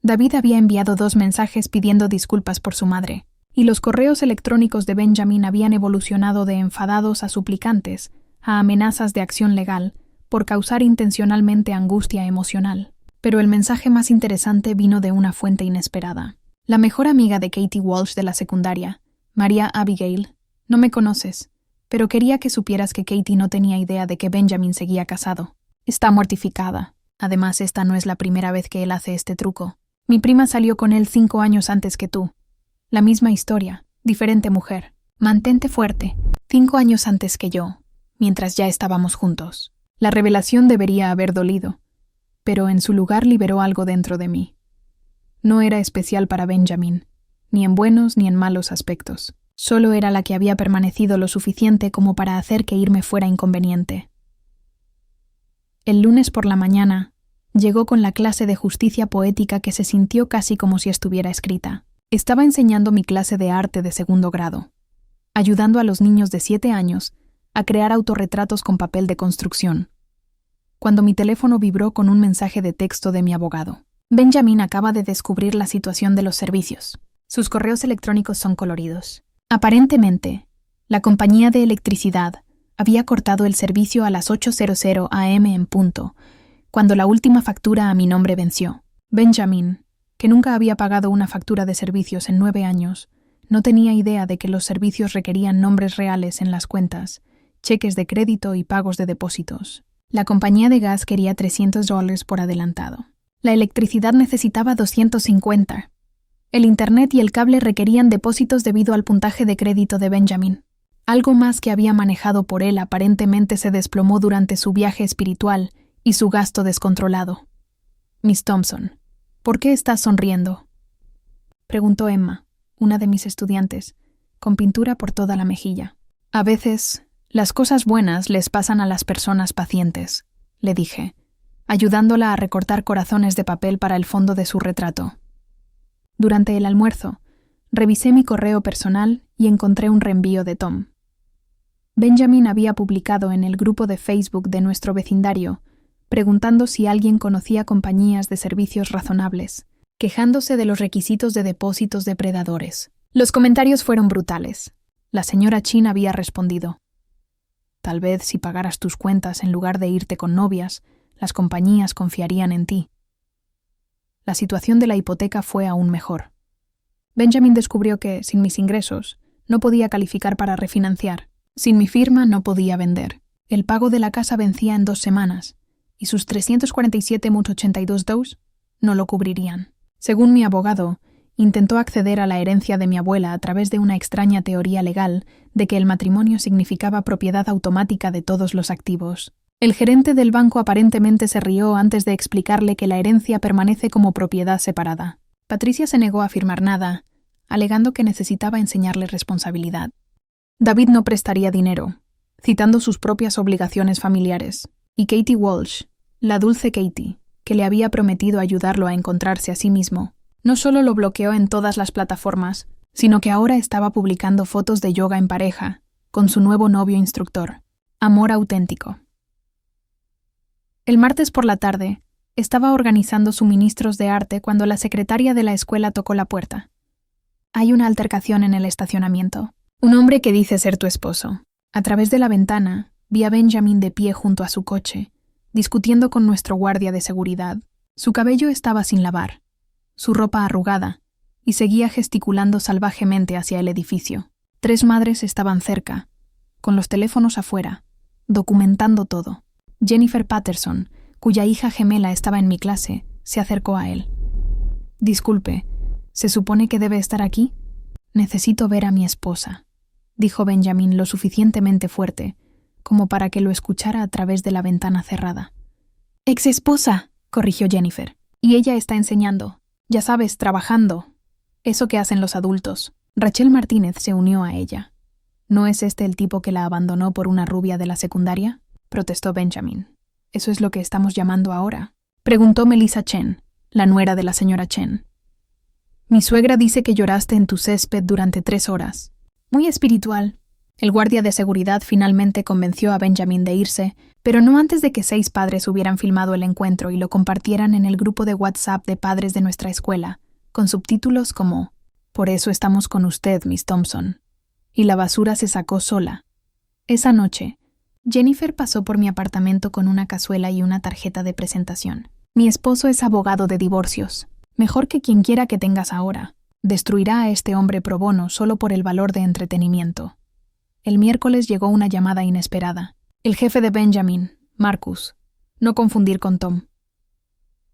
David había enviado 2 mensajes pidiendo disculpas por su madre, y los correos electrónicos de Benjamin habían evolucionado de enfadados a suplicantes, a amenazas de acción legal, por causar intencionalmente angustia emocional. Pero el mensaje más interesante vino de una fuente inesperada. La mejor amiga de Katie Walsh de la secundaria, María Abigail, no me conoces, pero quería que supieras que Katie no tenía idea de que Benjamin seguía casado. Está mortificada. Además, esta no es la primera vez que él hace este truco. Mi prima salió con él 5 años antes que tú. La misma historia, diferente mujer. Mantente fuerte. 5 años antes que yo, mientras ya estábamos juntos. La revelación debería haber dolido, pero en su lugar liberó algo dentro de mí. No era especial para Benjamin, ni en buenos ni en malos aspectos. Solo era la que había permanecido lo suficiente como para hacer que irme fuera inconveniente. El lunes por la mañana, llegó con la clase de justicia poética que se sintió casi como si estuviera escrita. Estaba enseñando mi clase de arte de 2º grado, ayudando a los niños de 7 años a crear autorretratos con papel de construcción, cuando mi teléfono vibró con un mensaje de texto de mi abogado. Benjamin acaba de descubrir la situación de los servicios. Sus correos electrónicos son coloridos. Aparentemente, la compañía de electricidad había cortado el servicio a las 8:00 a.m. en punto, cuando la última factura a mi nombre venció. Benjamin, que nunca había pagado una factura de servicios en 9 años, no tenía idea de que los servicios requerían nombres reales en las cuentas, cheques de crédito y pagos de depósitos. La compañía de gas quería $300 por adelantado. La electricidad necesitaba 250. El internet y el cable requerían depósitos debido al puntaje de crédito de Benjamin. Algo más que había manejado por él aparentemente se desplomó durante su viaje espiritual y su gasto descontrolado. Miss Thompson, ¿por qué estás sonriendo?, preguntó Emma, una de mis estudiantes, con pintura por toda la mejilla. A veces, las cosas buenas les pasan a las personas pacientes, le dije, ayudándola a recortar corazones de papel para el fondo de su retrato. Durante el almuerzo, revisé mi correo personal y encontré un reenvío de Tom. Benjamin había publicado en el grupo de Facebook de nuestro vecindario, preguntando si alguien conocía compañías de servicios razonables, quejándose de los requisitos de depósitos depredadores. Los comentarios fueron brutales. La señora Chin había respondido: «Tal vez si pagaras tus cuentas en lugar de irte con novias, las compañías confiarían en ti». La situación de la hipoteca fue aún mejor. Benjamin descubrió que, sin mis ingresos, no podía calificar para refinanciar. Sin mi firma no podía vender. El pago de la casa vencía en 2 semanas, y sus $347,82 no lo cubrirían. Según mi abogado, intentó acceder a la herencia de mi abuela a través de una extraña teoría legal de que el matrimonio significaba propiedad automática de todos los activos. El gerente del banco aparentemente se rió antes de explicarle que la herencia permanece como propiedad separada. Patricia se negó a firmar nada, alegando que necesitaba enseñarle responsabilidad. David no prestaría dinero, citando sus propias obligaciones familiares, y Katie Walsh, la dulce Katie, que le había prometido ayudarlo a encontrarse a sí mismo, No solo lo bloqueó en todas las plataformas, sino que ahora estaba publicando fotos de yoga en pareja, con su nuevo novio instructor. Amor auténtico. El martes por la tarde, estaba organizando suministros de arte cuando la secretaria de la escuela tocó la puerta. Hay una altercación en el estacionamiento. Un hombre que dice ser tu esposo. A través de la ventana, vi a Benjamin de pie junto a su coche, discutiendo con nuestro guardia de seguridad. Su cabello estaba sin lavar, su ropa arrugada, y seguía gesticulando salvajemente hacia el edificio. 3 madres estaban cerca, con los teléfonos afuera, documentando todo. Jennifer Patterson, cuya hija gemela estaba en mi clase, se acercó a él. «Disculpe, ¿se supone que debe estar aquí? Necesito ver a mi esposa», dijo Benjamin lo suficientemente fuerte como para que lo escuchara a través de la ventana cerrada. «Ex esposa», corrigió Jennifer, «y ella está enseñando, ya sabes, trabajando. Eso que hacen los adultos». Rachel Martínez se unió a ella. «¿No es este el tipo que la abandonó por una rubia de la secundaria?», protestó Benjamin. «¿Eso es lo que estamos llamando ahora?», preguntó Melissa Chen, la nuera de la señora Chen. «Mi suegra dice que lloraste en tu césped durante 3 horas. Muy espiritual». El guardia de seguridad finalmente convenció a Benjamin de irse, pero no antes de que 6 padres hubieran filmado el encuentro y lo compartieran en el grupo de WhatsApp de padres de nuestra escuela, con subtítulos como «Por eso estamos con usted, Miss Thompson». Y la basura se sacó sola. Esa noche, Jennifer pasó por mi apartamento con una cazuela y una tarjeta de presentación. «Mi esposo es abogado de divorcios. Mejor que quien quiera que tengas ahora. Destruirá a este hombre pro bono solo por el valor de entretenimiento». El miércoles llegó una llamada inesperada. El jefe de Benjamin, Marcus. No confundir con Tom.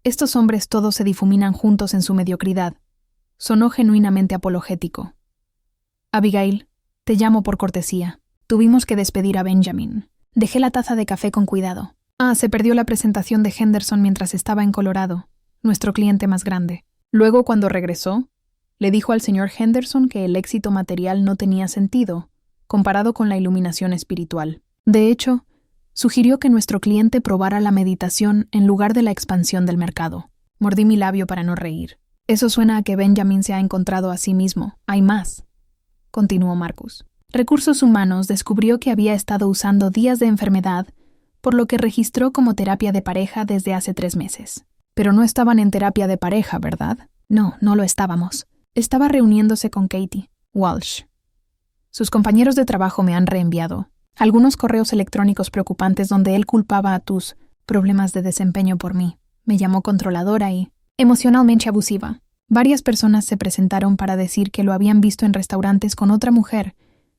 Estos hombres todos se difuminan juntos en su mediocridad. Sonó genuinamente apologético. «Abigail, te llamo por cortesía. Tuvimos que despedir a Benjamin. Dejé la taza de café con cuidado. Se perdió la presentación de Henderson mientras estaba en Colorado, nuestro cliente más grande. Luego, cuando regresó, le dijo al señor Henderson que el éxito material no tenía sentido, comparado con la iluminación espiritual. De hecho, sugirió que nuestro cliente probara la meditación en lugar de la expansión del mercado. Mordí mi labio para no reír. Eso suena a que Benjamin se ha encontrado a sí mismo. Hay más», continuó Marcus. Recursos Humanos descubrió que había estado usando días de enfermedad, por lo que registró como terapia de pareja desde hace 3 meses. Pero no estaban en terapia de pareja, ¿verdad? No, no lo estábamos. Estaba reuniéndose con Katie Walsh. Sus compañeros de trabajo me han reenviado algunos correos electrónicos preocupantes donde él culpaba a tus problemas de desempeño por mí. Me llamó controladora y emocionalmente abusiva. Varias personas se presentaron para decir que lo habían visto en restaurantes con otra mujer,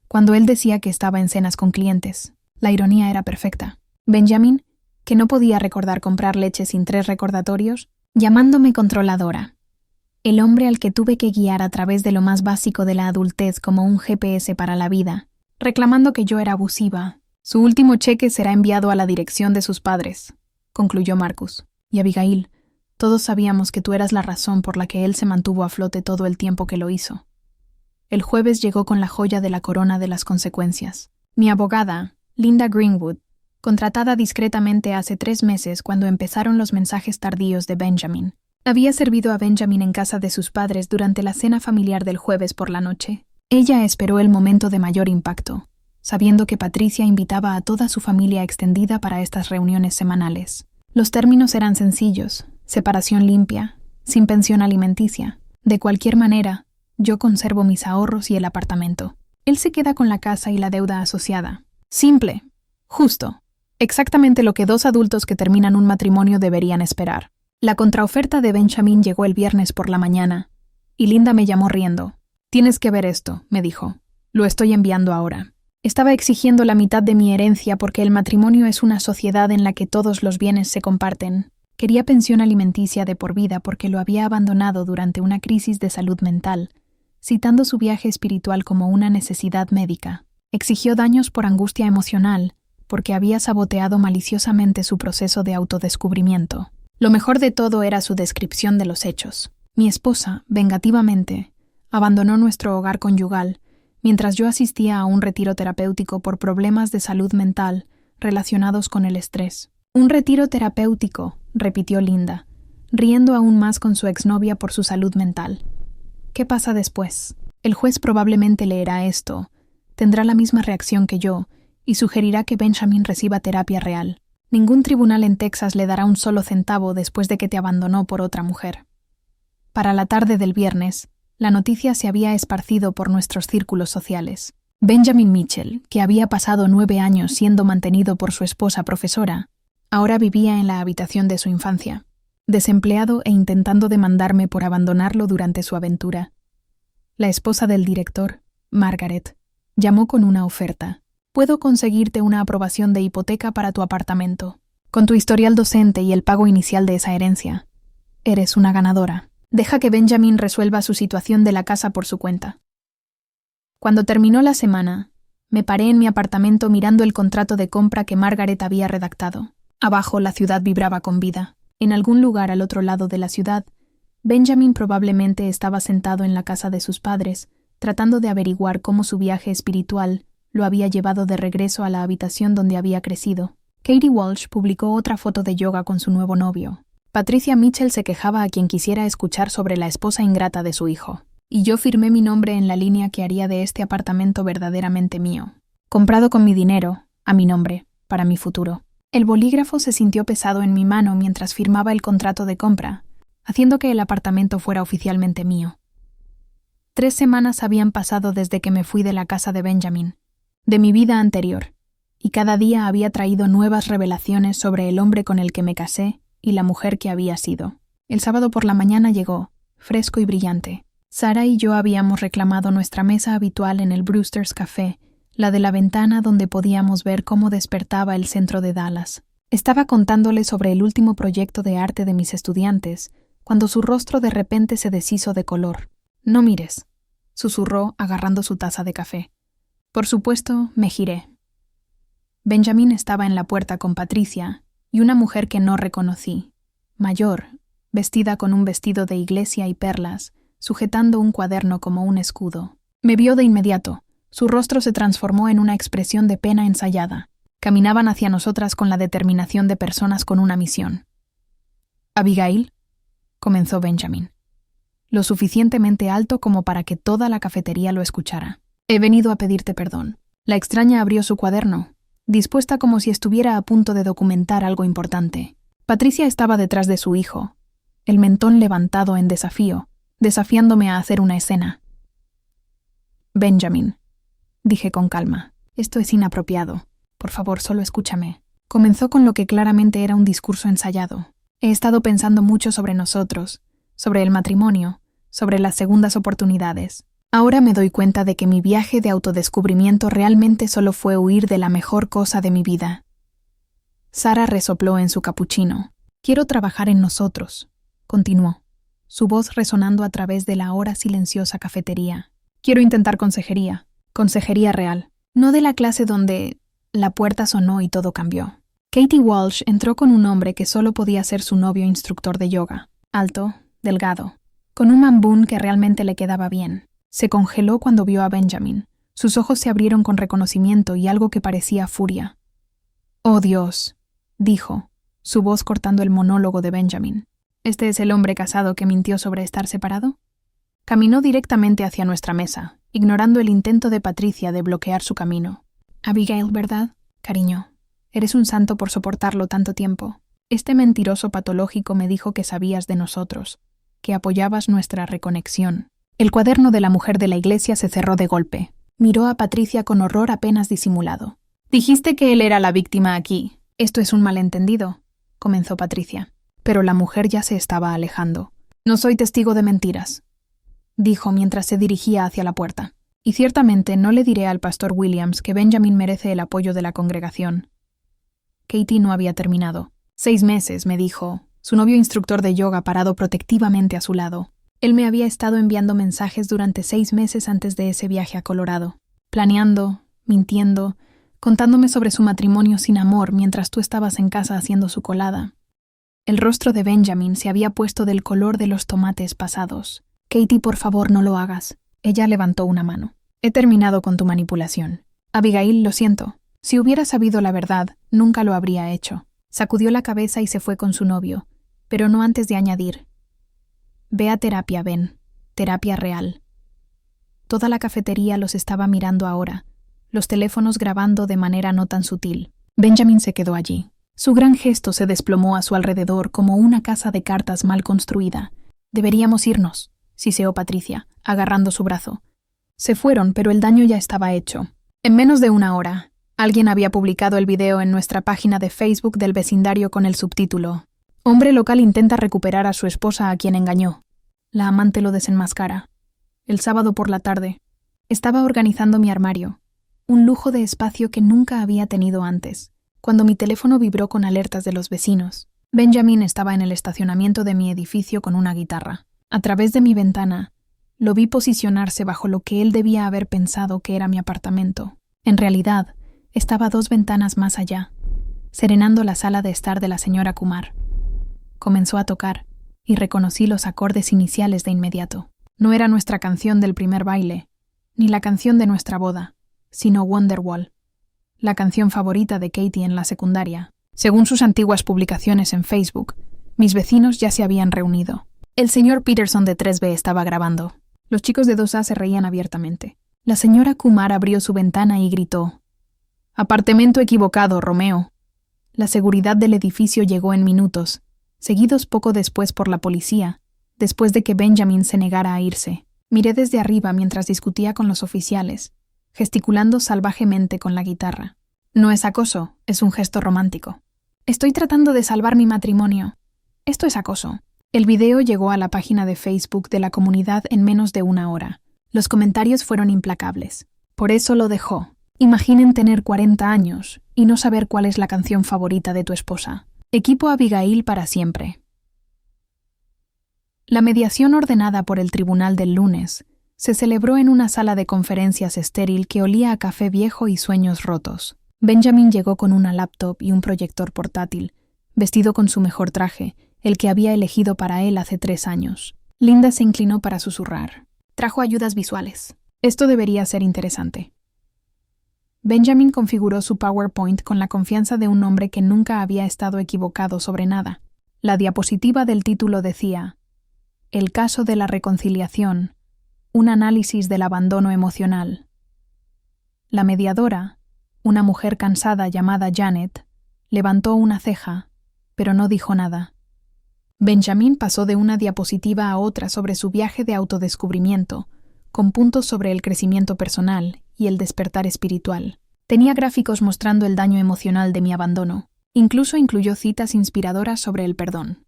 cuando él decía que estaba en cenas con clientes. La ironía era perfecta. Benjamin, que no podía recordar comprar leche sin 3 recordatorios, llamándome controladora. El hombre al que tuve que guiar a través de lo más básico de la adultez como un GPS para la vida, reclamando que yo era abusiva. Su último cheque será enviado a la dirección de sus padres, concluyó Marcus. Y Abigail, todos sabíamos que tú eras la razón por la que él se mantuvo a flote todo el tiempo que lo hizo. El jueves llegó con la joya de la corona de las consecuencias. Mi abogada, Linda Greenwood, contratada discretamente hace 3 meses cuando empezaron los mensajes tardíos de Benjamin, había servido a Benjamin en casa de sus padres durante la cena familiar del jueves por la noche. Ella esperó el momento de mayor impacto, sabiendo que Patricia invitaba a toda su familia extendida para estas reuniones semanales. Los términos eran sencillos: separación limpia, sin pensión alimenticia. De cualquier manera, yo conservo mis ahorros y el apartamento. Él se queda con la casa y la deuda asociada. Simple, justo, exactamente lo que 2 adultos que terminan un matrimonio deberían esperar. La contraoferta de Benjamin llegó el viernes por la mañana, y Linda me llamó riendo. «Tienes que ver esto», me dijo. «Lo estoy enviando ahora». Estaba exigiendo la mitad de mi herencia porque el matrimonio es una sociedad en la que todos los bienes se comparten. Quería pensión alimenticia de por vida porque lo había abandonado durante una crisis de salud mental, citando su viaje espiritual como una necesidad médica. Exigió daños por angustia emocional porque había saboteado maliciosamente su proceso de autodescubrimiento. Lo mejor de todo era su descripción de los hechos. Mi esposa, vengativamente, abandonó nuestro hogar conyugal mientras yo asistía a un retiro terapéutico por problemas de salud mental relacionados con el estrés. «Un retiro terapéutico», repitió Linda, riendo aún más con su exnovia por su salud mental. ¿Qué pasa después? El juez probablemente leerá esto, tendrá la misma reacción que yo y sugerirá que Benjamin reciba terapia real. Ningún tribunal en Texas le dará un solo centavo después de que te abandonó por otra mujer. Para la tarde del viernes, la noticia se había esparcido por nuestros círculos sociales. Benjamin Mitchell, que había pasado 9 años siendo mantenido por su esposa profesora, ahora vivía en la habitación de su infancia, desempleado e intentando demandarme por abandonarlo durante su aventura. La esposa del director, Margaret, llamó con una oferta. Puedo conseguirte una aprobación de hipoteca para tu apartamento. Con tu historial docente y el pago inicial de esa herencia, eres una ganadora. Deja que Benjamin resuelva su situación de la casa por su cuenta. Cuando terminó la semana, me paré en mi apartamento mirando el contrato de compra que Margaret había redactado. Abajo la ciudad vibraba con vida. En algún lugar al otro lado de la ciudad, Benjamin probablemente estaba sentado en la casa de sus padres, tratando de averiguar cómo su viaje espiritual lo había llevado de regreso a la habitación donde había crecido. Katie Walsh publicó otra foto de yoga con su nuevo novio. Patricia Mitchell se quejaba a quien quisiera escuchar sobre la esposa ingrata de su hijo. Y yo firmé mi nombre en la línea que haría de este apartamento verdaderamente mío. Comprado con mi dinero, a mi nombre, para mi futuro. El bolígrafo se sintió pesado en mi mano mientras firmaba el contrato de compra, haciendo que el apartamento fuera oficialmente mío. 3 semanas habían pasado desde que me fui de la casa de Benjamin, de mi vida anterior, y cada día había traído nuevas revelaciones sobre el hombre con el que me casé y la mujer que había sido. El sábado por la mañana llegó, fresco y brillante. Sara y yo habíamos reclamado nuestra mesa habitual en el Brewster's Café, la de la ventana donde podíamos ver cómo despertaba el centro de Dallas. Estaba contándole sobre el último proyecto de arte de mis estudiantes, cuando su rostro de repente se deshizo de color. «No mires», susurró agarrando su taza de café. Por supuesto, me giré. Benjamin estaba en la puerta con Patricia y una mujer que no reconocí, mayor, vestida con un vestido de iglesia y perlas, sujetando un cuaderno como un escudo. Me vio de inmediato. Su rostro se transformó en una expresión de pena ensayada. Caminaban hacia nosotras con la determinación de personas con una misión. «Abigail», comenzó Benjamin, lo suficientemente alto como para que toda la cafetería lo escuchara. «He venido a pedirte perdón». La extraña abrió su cuaderno, dispuesta como si estuviera a punto de documentar algo importante. Patricia estaba detrás de su hijo, el mentón levantado en desafío, desafiándome a hacer una escena. «Benjamin», dije con calma, «esto es inapropiado. Por favor, solo escúchame». Comenzó con lo que claramente era un discurso ensayado. He estado pensando mucho sobre nosotros, sobre el matrimonio, sobre las segundas oportunidades. Ahora me doy cuenta de que mi viaje de autodescubrimiento realmente solo fue huir de la mejor cosa de mi vida. Sara resopló en su capuchino. «Quiero trabajar en nosotros», continuó, su voz resonando a través de la ahora silenciosa cafetería. «Quiero intentar consejería real, no de la clase donde...». La puerta sonó y todo cambió. Katie Walsh entró con un hombre que solo podía ser su novio instructor de yoga, alto, delgado, con un mambún que realmente le quedaba bien. Se congeló cuando vio a Benjamin. Sus ojos se abrieron con reconocimiento y algo que parecía furia. «Oh Dios», dijo, su voz cortando el monólogo de Benjamin. «¿Este es el hombre casado que mintió sobre estar separado?» Caminó directamente hacia nuestra mesa, ignorando el intento de Patricia de bloquear su camino. «Abigail, ¿verdad? Cariño, eres un santo por soportarlo tanto tiempo. Este mentiroso patológico me dijo que sabías de nosotros, que apoyabas nuestra reconexión». El cuaderno de la mujer de la iglesia se cerró de golpe. Miró a Patricia con horror apenas disimulado. «Dijiste que él era la víctima aquí». «Esto es un malentendido», comenzó Patricia. Pero la mujer ya se estaba alejando. «No soy testigo de mentiras», dijo mientras se dirigía hacia la puerta. «Y ciertamente no le diré al pastor Williams que Benjamin merece el apoyo de la congregación». Katie no había terminado. 6 meses, me dijo, su novio instructor de yoga parado protectivamente a su lado. Él me había estado enviando mensajes durante 6 meses antes de ese viaje a Colorado, planeando, mintiendo, contándome sobre su matrimonio sin amor mientras tú estabas en casa haciendo su colada. El rostro de Benjamin se había puesto del color de los tomates pasados. «Katie, por favor, no lo hagas». Ella levantó una mano. «He terminado con tu manipulación. Abigail, lo siento. Si hubiera sabido la verdad, nunca lo habría hecho». Sacudió la cabeza y se fue con su novio, pero no antes de añadir: «Ve a terapia, Ben. Terapia real». Toda la cafetería los estaba mirando ahora, los teléfonos grabando de manera no tan sutil. Benjamin se quedó allí. Su gran gesto se desplomó a su alrededor como una casa de cartas mal construida. «Deberíamos irnos», siseó Patricia, agarrando su brazo. Se fueron, pero el daño ya estaba hecho. En menos de una hora, alguien había publicado el video en nuestra página de Facebook del vecindario con el subtítulo: «Hombre local intenta recuperar a su esposa a quien engañó. La amante lo desenmascara». El sábado por la tarde, estaba organizando mi armario, un lujo de espacio que nunca había tenido antes, cuando mi teléfono vibró con alertas de los vecinos. Benjamin estaba en el estacionamiento de mi edificio con una guitarra. A través de mi ventana, lo vi posicionarse bajo lo que él debía haber pensado que era mi apartamento. En realidad, estaba 2 ventanas más allá, serenando la sala de estar de la señora Kumar. Comenzó a tocar, y reconocí los acordes iniciales de inmediato. No era nuestra canción del primer baile, ni la canción de nuestra boda, sino Wonderwall, la canción favorita de Katie en la secundaria. Según sus antiguas publicaciones en Facebook, mis vecinos ya se habían reunido. El señor Peterson de 3B estaba grabando. Los chicos de 2A se reían abiertamente. La señora Kumar abrió su ventana y gritó: «Apartamento equivocado, Romeo». La seguridad del edificio llegó en minutos, seguidos poco después por la policía, después de que Benjamin se negara a irse. Miré desde arriba mientras discutía con los oficiales, gesticulando salvajemente con la guitarra. No es acoso, es un gesto romántico. Estoy tratando de salvar mi matrimonio. Esto es acoso. El video llegó a la página de Facebook de la comunidad en menos de una hora. Los comentarios fueron implacables. Por eso lo dejó. Imaginen tener 40 años y no saber cuál es la canción favorita de tu esposa. Equipo Abigail para siempre. La mediación ordenada por el tribunal del lunes se celebró en una sala de conferencias estéril que olía a café viejo y sueños rotos. Benjamin llegó con una laptop y un proyector portátil, vestido con su mejor traje, el que había elegido para él hace 3 años. Linda se inclinó para susurrar. Trajo ayudas visuales. Esto debería ser interesante. Benjamin configuró su PowerPoint con la confianza de un hombre que nunca había estado equivocado sobre nada. La diapositiva del título decía: «El caso de la reconciliación, un análisis del abandono emocional». La mediadora, una mujer cansada llamada Janet, levantó una ceja, pero no dijo nada. Benjamin pasó de una diapositiva a otra sobre su viaje de autodescubrimiento, con puntos sobre el crecimiento personal y el despertar espiritual. Tenía gráficos mostrando el daño emocional de mi abandono. Incluso incluyó citas inspiradoras sobre el perdón.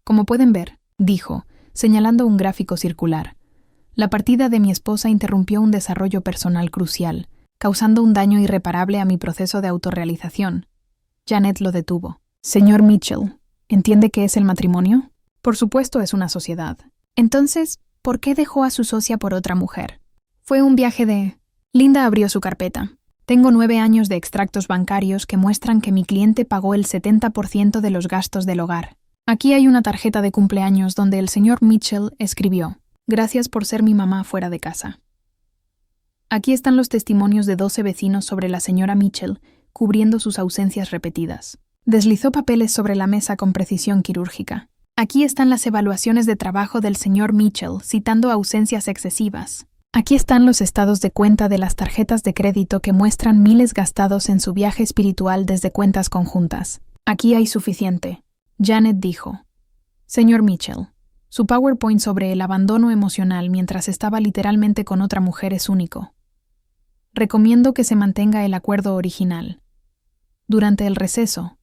«Como pueden ver», dijo, señalando un gráfico circular, «la partida de mi esposa interrumpió un desarrollo personal crucial, causando un daño irreparable a mi proceso de autorrealización». Janet lo detuvo. «Señor Mitchell, ¿entiende qué es el matrimonio? Por supuesto es una sociedad. Entonces, ¿por qué dejó a su socia por otra mujer? Fue un viaje de...». Linda abrió su carpeta. «Tengo 9 años de extractos bancarios que muestran que mi cliente pagó el 70% de los gastos del hogar. Aquí hay una tarjeta de cumpleaños donde el señor Mitchell escribió: «Gracias por ser mi mamá fuera de casa». Aquí están los testimonios de 12 vecinos sobre la señora Mitchell cubriendo sus ausencias repetidas. Deslizó papeles sobre la mesa con precisión quirúrgica. Aquí están las evaluaciones de trabajo del señor Mitchell citando ausencias excesivas. Aquí están los estados de cuenta de las tarjetas de crédito que muestran miles gastados en su viaje espiritual desde cuentas conjuntas. Aquí hay suficiente». Janet dijo: «Señor Mitchell, su PowerPoint sobre el abandono emocional mientras estaba literalmente con otra mujer es único. Recomiendo que se mantenga el acuerdo original. Durante el receso,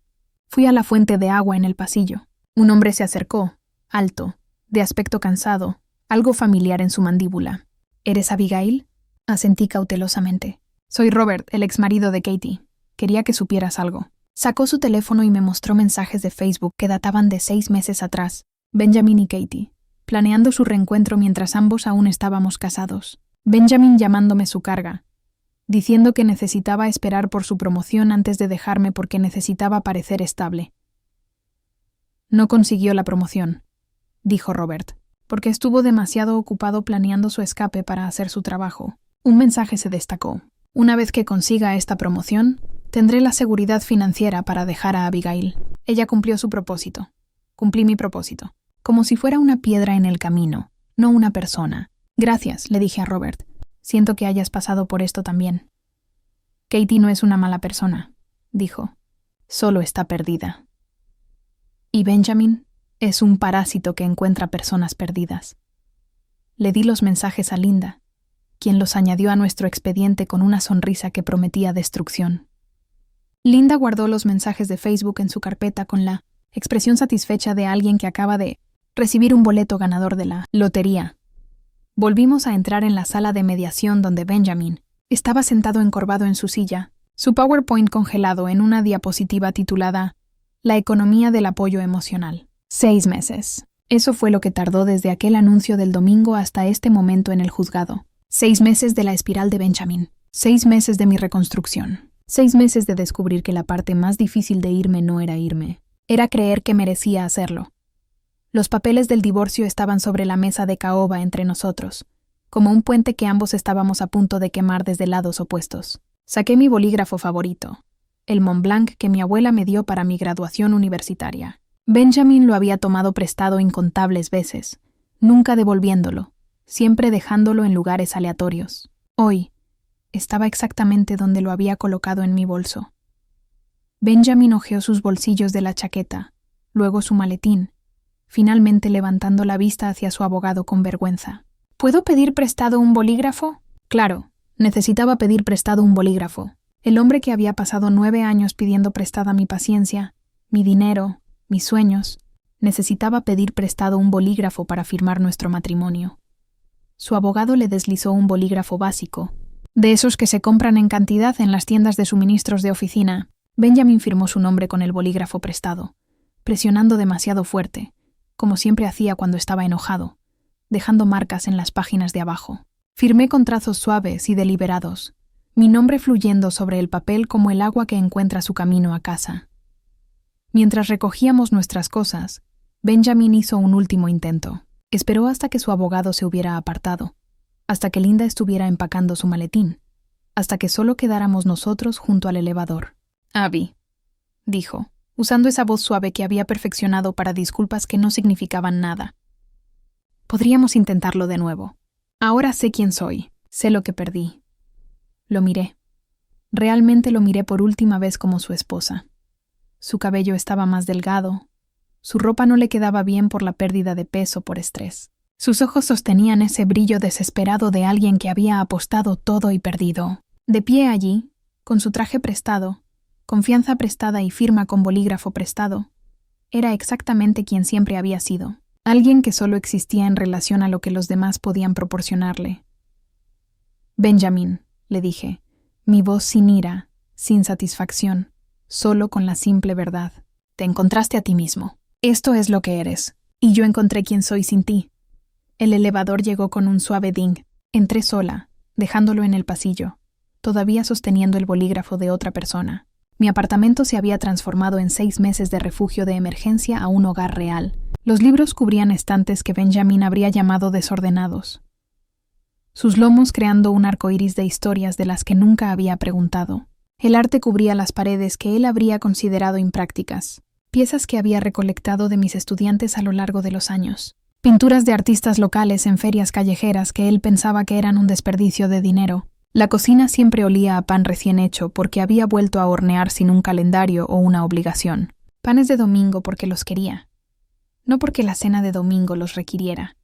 fui a la fuente de agua en el pasillo. Un hombre se acercó, alto, de aspecto cansado, algo familiar en su mandíbula. ¿Eres Abigail?». Asentí cautelosamente. «Soy Robert, el exmarido de Katie. Quería que supieras algo». Sacó su teléfono y me mostró mensajes de Facebook que databan de 6 meses atrás. Benjamin y Katie, planeando su reencuentro mientras ambos aún estábamos casados. Benjamin llamándome su carga, diciendo que necesitaba esperar por su promoción antes de dejarme porque necesitaba parecer estable. «No consiguió la promoción», dijo Robert, «porque estuvo demasiado ocupado planeando su escape para hacer su trabajo». Un mensaje se destacó: «Una vez que consiga esta promoción, tendré la seguridad financiera para dejar a Abigail». Ella cumplió su propósito. Cumplí mi propósito. Como si fuera una piedra en el camino, no una persona. Gracias, le dije a Robert. Siento que hayas pasado por esto también. Katie no es una mala persona, dijo. Solo está perdida. Y Benjamin es un parásito que encuentra personas perdidas. Le di los mensajes a Linda, quien los añadió a nuestro expediente con una sonrisa que prometía destrucción. Linda guardó los mensajes de Facebook en su carpeta con la expresión satisfecha de alguien que acaba de recibir un boleto ganador de la lotería. Volvimos a entrar en la sala de mediación donde Benjamin estaba sentado encorvado en su silla, su PowerPoint congelado en una diapositiva titulada La economía del apoyo emocional. 6 meses. Eso fue lo que tardó desde aquel anuncio del domingo hasta este momento en el juzgado. 6 meses de la espiral de Benjamin. 6 meses de mi reconstrucción. 6 meses de descubrir que la parte más difícil de irme no era irme. Era creer que merecía hacerlo. Los papeles del divorcio estaban sobre la mesa de caoba entre nosotros, como un puente que ambos estábamos a punto de quemar desde lados opuestos. Saqué mi bolígrafo favorito, el Montblanc que mi abuela me dio para mi graduación universitaria. Benjamin lo había tomado prestado incontables veces, nunca devolviéndolo, siempre dejándolo en lugares aleatorios. Hoy, estaba exactamente donde lo había colocado en mi bolso. Benjamin hojeó sus bolsillos de la chaqueta, luego su maletín, finalmente levantando la vista hacia su abogado con vergüenza. ¿Puedo pedir prestado un bolígrafo? Claro, necesitaba pedir prestado un bolígrafo. El hombre que había pasado 9 años pidiendo prestada mi paciencia, mi dinero, mis sueños, necesitaba pedir prestado un bolígrafo para firmar nuestro matrimonio. Su abogado le deslizó un bolígrafo básico, de esos que se compran en cantidad en las tiendas de suministros de oficina. Benjamin firmó su nombre con el bolígrafo prestado, presionando demasiado fuerte, como siempre hacía cuando estaba enojado, dejando marcas en las páginas de abajo. Firmé con trazos suaves y deliberados, mi nombre fluyendo sobre el papel como el agua que encuentra su camino a casa. Mientras recogíamos nuestras cosas, Benjamin hizo un último intento. Esperó hasta que su abogado se hubiera apartado, hasta que Linda estuviera empacando su maletín, hasta que solo quedáramos nosotros junto al elevador. Abby, dijo, usando esa voz suave que había perfeccionado para disculpas que no significaban nada. Podríamos intentarlo de nuevo. Ahora sé quién soy, sé lo que perdí. Lo miré. Realmente lo miré por última vez como su esposa. Su cabello estaba más delgado. Su ropa no le quedaba bien por la pérdida de peso por estrés. Sus ojos sostenían ese brillo desesperado de alguien que había apostado todo y perdido. De pie allí, con su traje prestado, confianza prestada y firma con bolígrafo prestado, era exactamente quien siempre había sido. Alguien que solo existía en relación a lo que los demás podían proporcionarle. Benjamin, le dije, mi voz sin ira, sin satisfacción, solo con la simple verdad. Te encontraste a ti mismo. Esto es lo que eres, y yo encontré quién soy sin ti. El elevador llegó con un suave ding. Entré sola, dejándolo en el pasillo, todavía sosteniendo el bolígrafo de otra persona. Mi apartamento se había transformado en 6 meses de refugio de emergencia a un hogar real. Los libros cubrían estantes que Benjamin habría llamado desordenados, sus lomos creando un arco iris de historias de las que nunca había preguntado. El arte cubría las paredes que él habría considerado imprácticas, piezas que había recolectado de mis estudiantes a lo largo de los años, pinturas de artistas locales en ferias callejeras que él pensaba que eran un desperdicio de dinero. La cocina siempre olía a pan recién hecho porque había vuelto a hornear sin un calendario o una obligación. Panes de domingo porque los quería, no porque la cena de domingo los requiriera.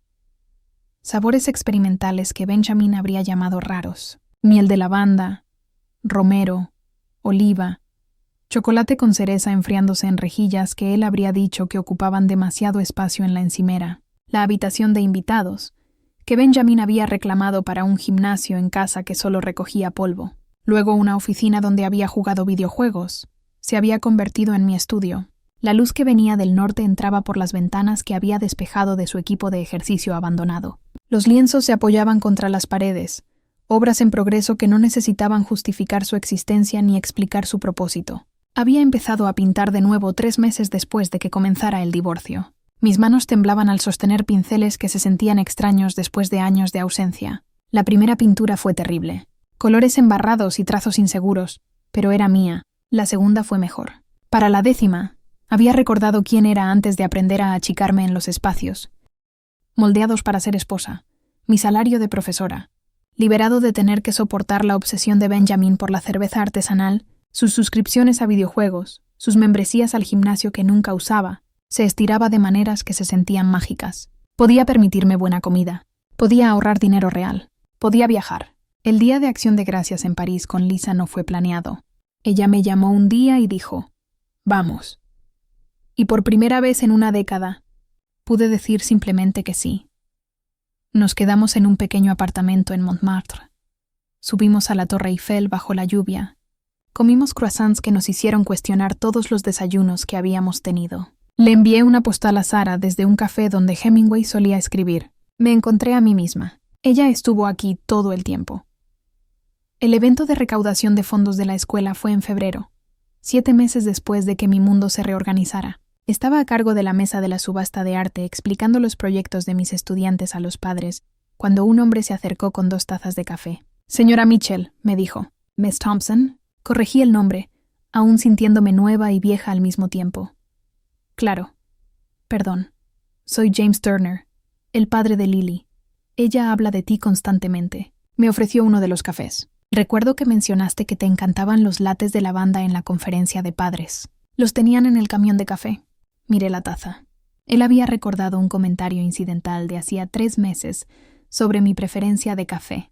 Sabores experimentales que Benjamin habría llamado raros. Miel de lavanda, romero, oliva, chocolate con cereza enfriándose en rejillas que él habría dicho que ocupaban demasiado espacio en la encimera. La habitación de invitados, que Benjamin había reclamado para un gimnasio en casa que solo recogía polvo. Luego una oficina donde había jugado videojuegos. Se había convertido en mi estudio. La luz que venía del norte entraba por las ventanas que había despejado de su equipo de ejercicio abandonado. Los lienzos se apoyaban contra las paredes, obras en progreso que no necesitaban justificar su existencia ni explicar su propósito. Había empezado a pintar de nuevo 3 meses después de que comenzara el divorcio. Mis manos temblaban al sostener pinceles que se sentían extraños después de años de ausencia. La primera pintura fue terrible. Colores embarrados y trazos inseguros, pero era mía. La segunda fue mejor. Para la 10ª, Había recordado quién era antes de aprender a achicarme en los espacios. Moldeados para ser esposa, mi salario de profesora, liberado de tener que soportar la obsesión de Benjamin por la cerveza artesanal, sus suscripciones a videojuegos, sus membresías al gimnasio que nunca usaba, se estiraba de maneras que se sentían mágicas. Podía permitirme buena comida, podía ahorrar dinero real, podía viajar. El día de Acción de Gracias en París con Lisa no fue planeado. Ella me llamó un día y dijo, «Vamos». Y por primera vez en una década, pude decir simplemente que sí. Nos quedamos en un pequeño apartamento en Montmartre. Subimos a la Torre Eiffel bajo la lluvia. Comimos croissants que nos hicieron cuestionar todos los desayunos que habíamos tenido. Le envié una postal a Sara desde un café donde Hemingway solía escribir. Me encontré a mí misma. Ella estuvo aquí todo el tiempo. El evento de recaudación de fondos de la escuela fue en febrero, 7 meses después de que mi mundo se reorganizara. Estaba a cargo de la mesa de la subasta de arte explicando los proyectos de mis estudiantes a los padres, cuando un hombre se acercó con 2 tazas de café. «Señora Mitchell», me dijo. «Miss Thompson». Corregí el nombre, aún sintiéndome nueva y vieja al mismo tiempo. «Claro. Perdón. Soy James Turner, el padre de Lily. Ella habla de ti constantemente». Me ofreció uno de los cafés. «Recuerdo que mencionaste que te encantaban los lates de lavanda en la conferencia de padres. Los tenían en el camión de café». Miré la taza. Él había recordado un comentario incidental de hacía 3 meses sobre mi preferencia de café.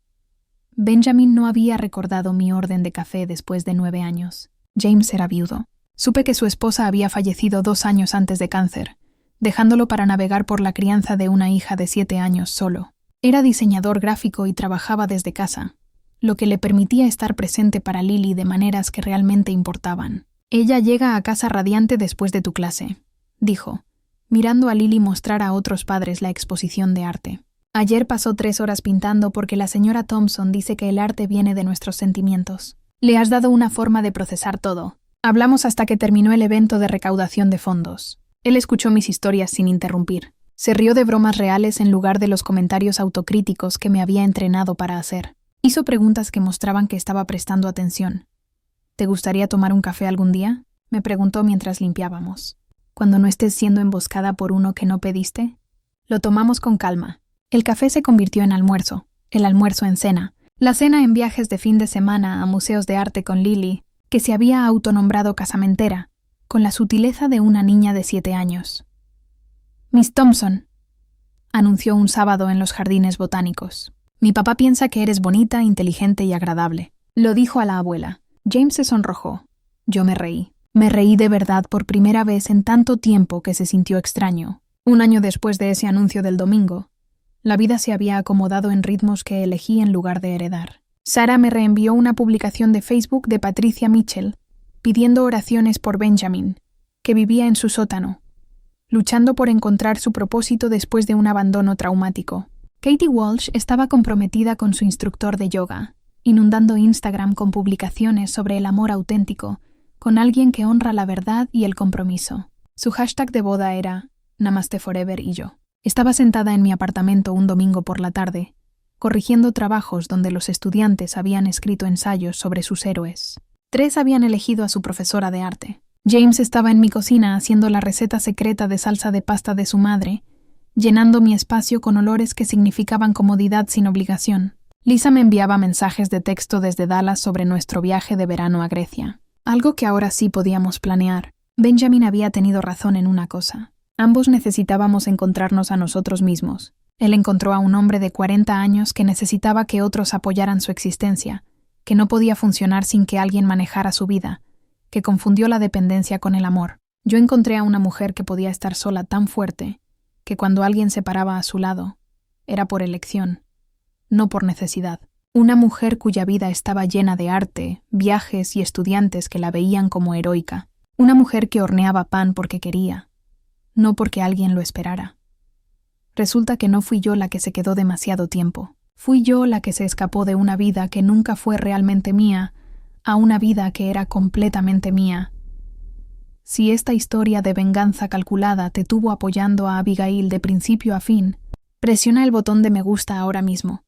Benjamin no había recordado mi orden de café después de 9 años. James era viudo. Supe que su esposa había fallecido 2 años antes de cáncer, dejándolo para navegar por la crianza de una hija de 7 años solo. Era diseñador gráfico y trabajaba desde casa, lo que le permitía estar presente para Lily de maneras que realmente importaban. «Ella llega a casa radiante después de tu clase», dijo, mirando a Lily mostrar a otros padres la exposición de arte. «Ayer pasó 3 horas pintando porque la señora Thompson dice que el arte viene de nuestros sentimientos. Le has dado una forma de procesar todo». Hablamos hasta que terminó el evento de recaudación de fondos. Él escuchó mis historias sin interrumpir. Se rió de bromas reales en lugar de los comentarios autocríticos que me había entrenado para hacer. Hizo preguntas que mostraban que estaba prestando atención. «¿Te gustaría tomar un café algún día?», me preguntó mientras limpiábamos. «Cuando no estés siendo emboscada por uno que no pediste». Lo tomamos con calma. El café se convirtió en almuerzo, el almuerzo en cena, la cena en viajes de fin de semana a museos de arte con Lily, que se había autonombrado casamentera, con la sutileza de una niña de 7 años. «Miss Thompson», anunció un sábado en los jardines botánicos. «Mi papá piensa que eres bonita, inteligente y agradable», lo dijo a la abuela. James se sonrojó. Yo me reí. Me reí de verdad por primera vez en tanto tiempo que se sintió extraño. 1 año después de ese anuncio del domingo, la vida se había acomodado en ritmos que elegí en lugar de heredar. Sara me reenvió una publicación de Facebook de Patricia Mitchell, pidiendo oraciones por Benjamin, que vivía en su sótano, luchando por encontrar su propósito después de un abandono traumático. Katie Walsh estaba comprometida con su instructor de yoga, inundando Instagram con publicaciones sobre el amor auténtico, con alguien que honra la verdad y el compromiso. Su hashtag de boda era Namaste Forever y yo. Estaba sentada en mi apartamento un domingo por la tarde, corrigiendo trabajos donde los estudiantes habían escrito ensayos sobre sus héroes. 3 habían elegido a su profesora de arte. James estaba en mi cocina haciendo la receta secreta de salsa de pasta de su madre, llenando mi espacio con olores que significaban comodidad sin obligación. Lisa me enviaba mensajes de texto desde Dallas sobre nuestro viaje de verano a Grecia. Algo que ahora sí podíamos planear. Benjamin había tenido razón en una cosa. Ambos necesitábamos encontrarnos a nosotros mismos. Él encontró a un hombre de 40 años que necesitaba que otros apoyaran su existencia, que no podía funcionar sin que alguien manejara su vida, que confundió la dependencia con el amor. Yo encontré a una mujer que podía estar sola tan fuerte que cuando alguien se paraba a su lado, era por elección, no por necesidad. Una mujer cuya vida estaba llena de arte, viajes y estudiantes que la veían como heroica. Una mujer que horneaba pan porque quería, no porque alguien lo esperara. Resulta que no fui yo la que se quedó demasiado tiempo. Fui yo la que se escapó de una vida que nunca fue realmente mía a una vida que era completamente mía. Si esta historia de venganza calculada te tuvo apoyando a Abigail de principio a fin, presiona el botón de me gusta ahora mismo.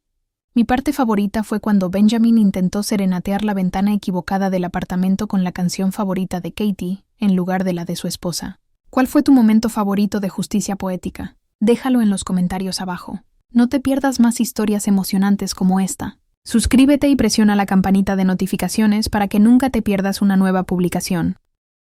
Mi parte favorita fue cuando Benjamin intentó serenatear la ventana equivocada del apartamento con la canción favorita de Katie, en lugar de la de su esposa. ¿Cuál fue tu momento favorito de justicia poética? Déjalo en los comentarios abajo. No te pierdas más historias emocionantes como esta. Suscríbete y presiona la campanita de notificaciones para que nunca te pierdas una nueva publicación.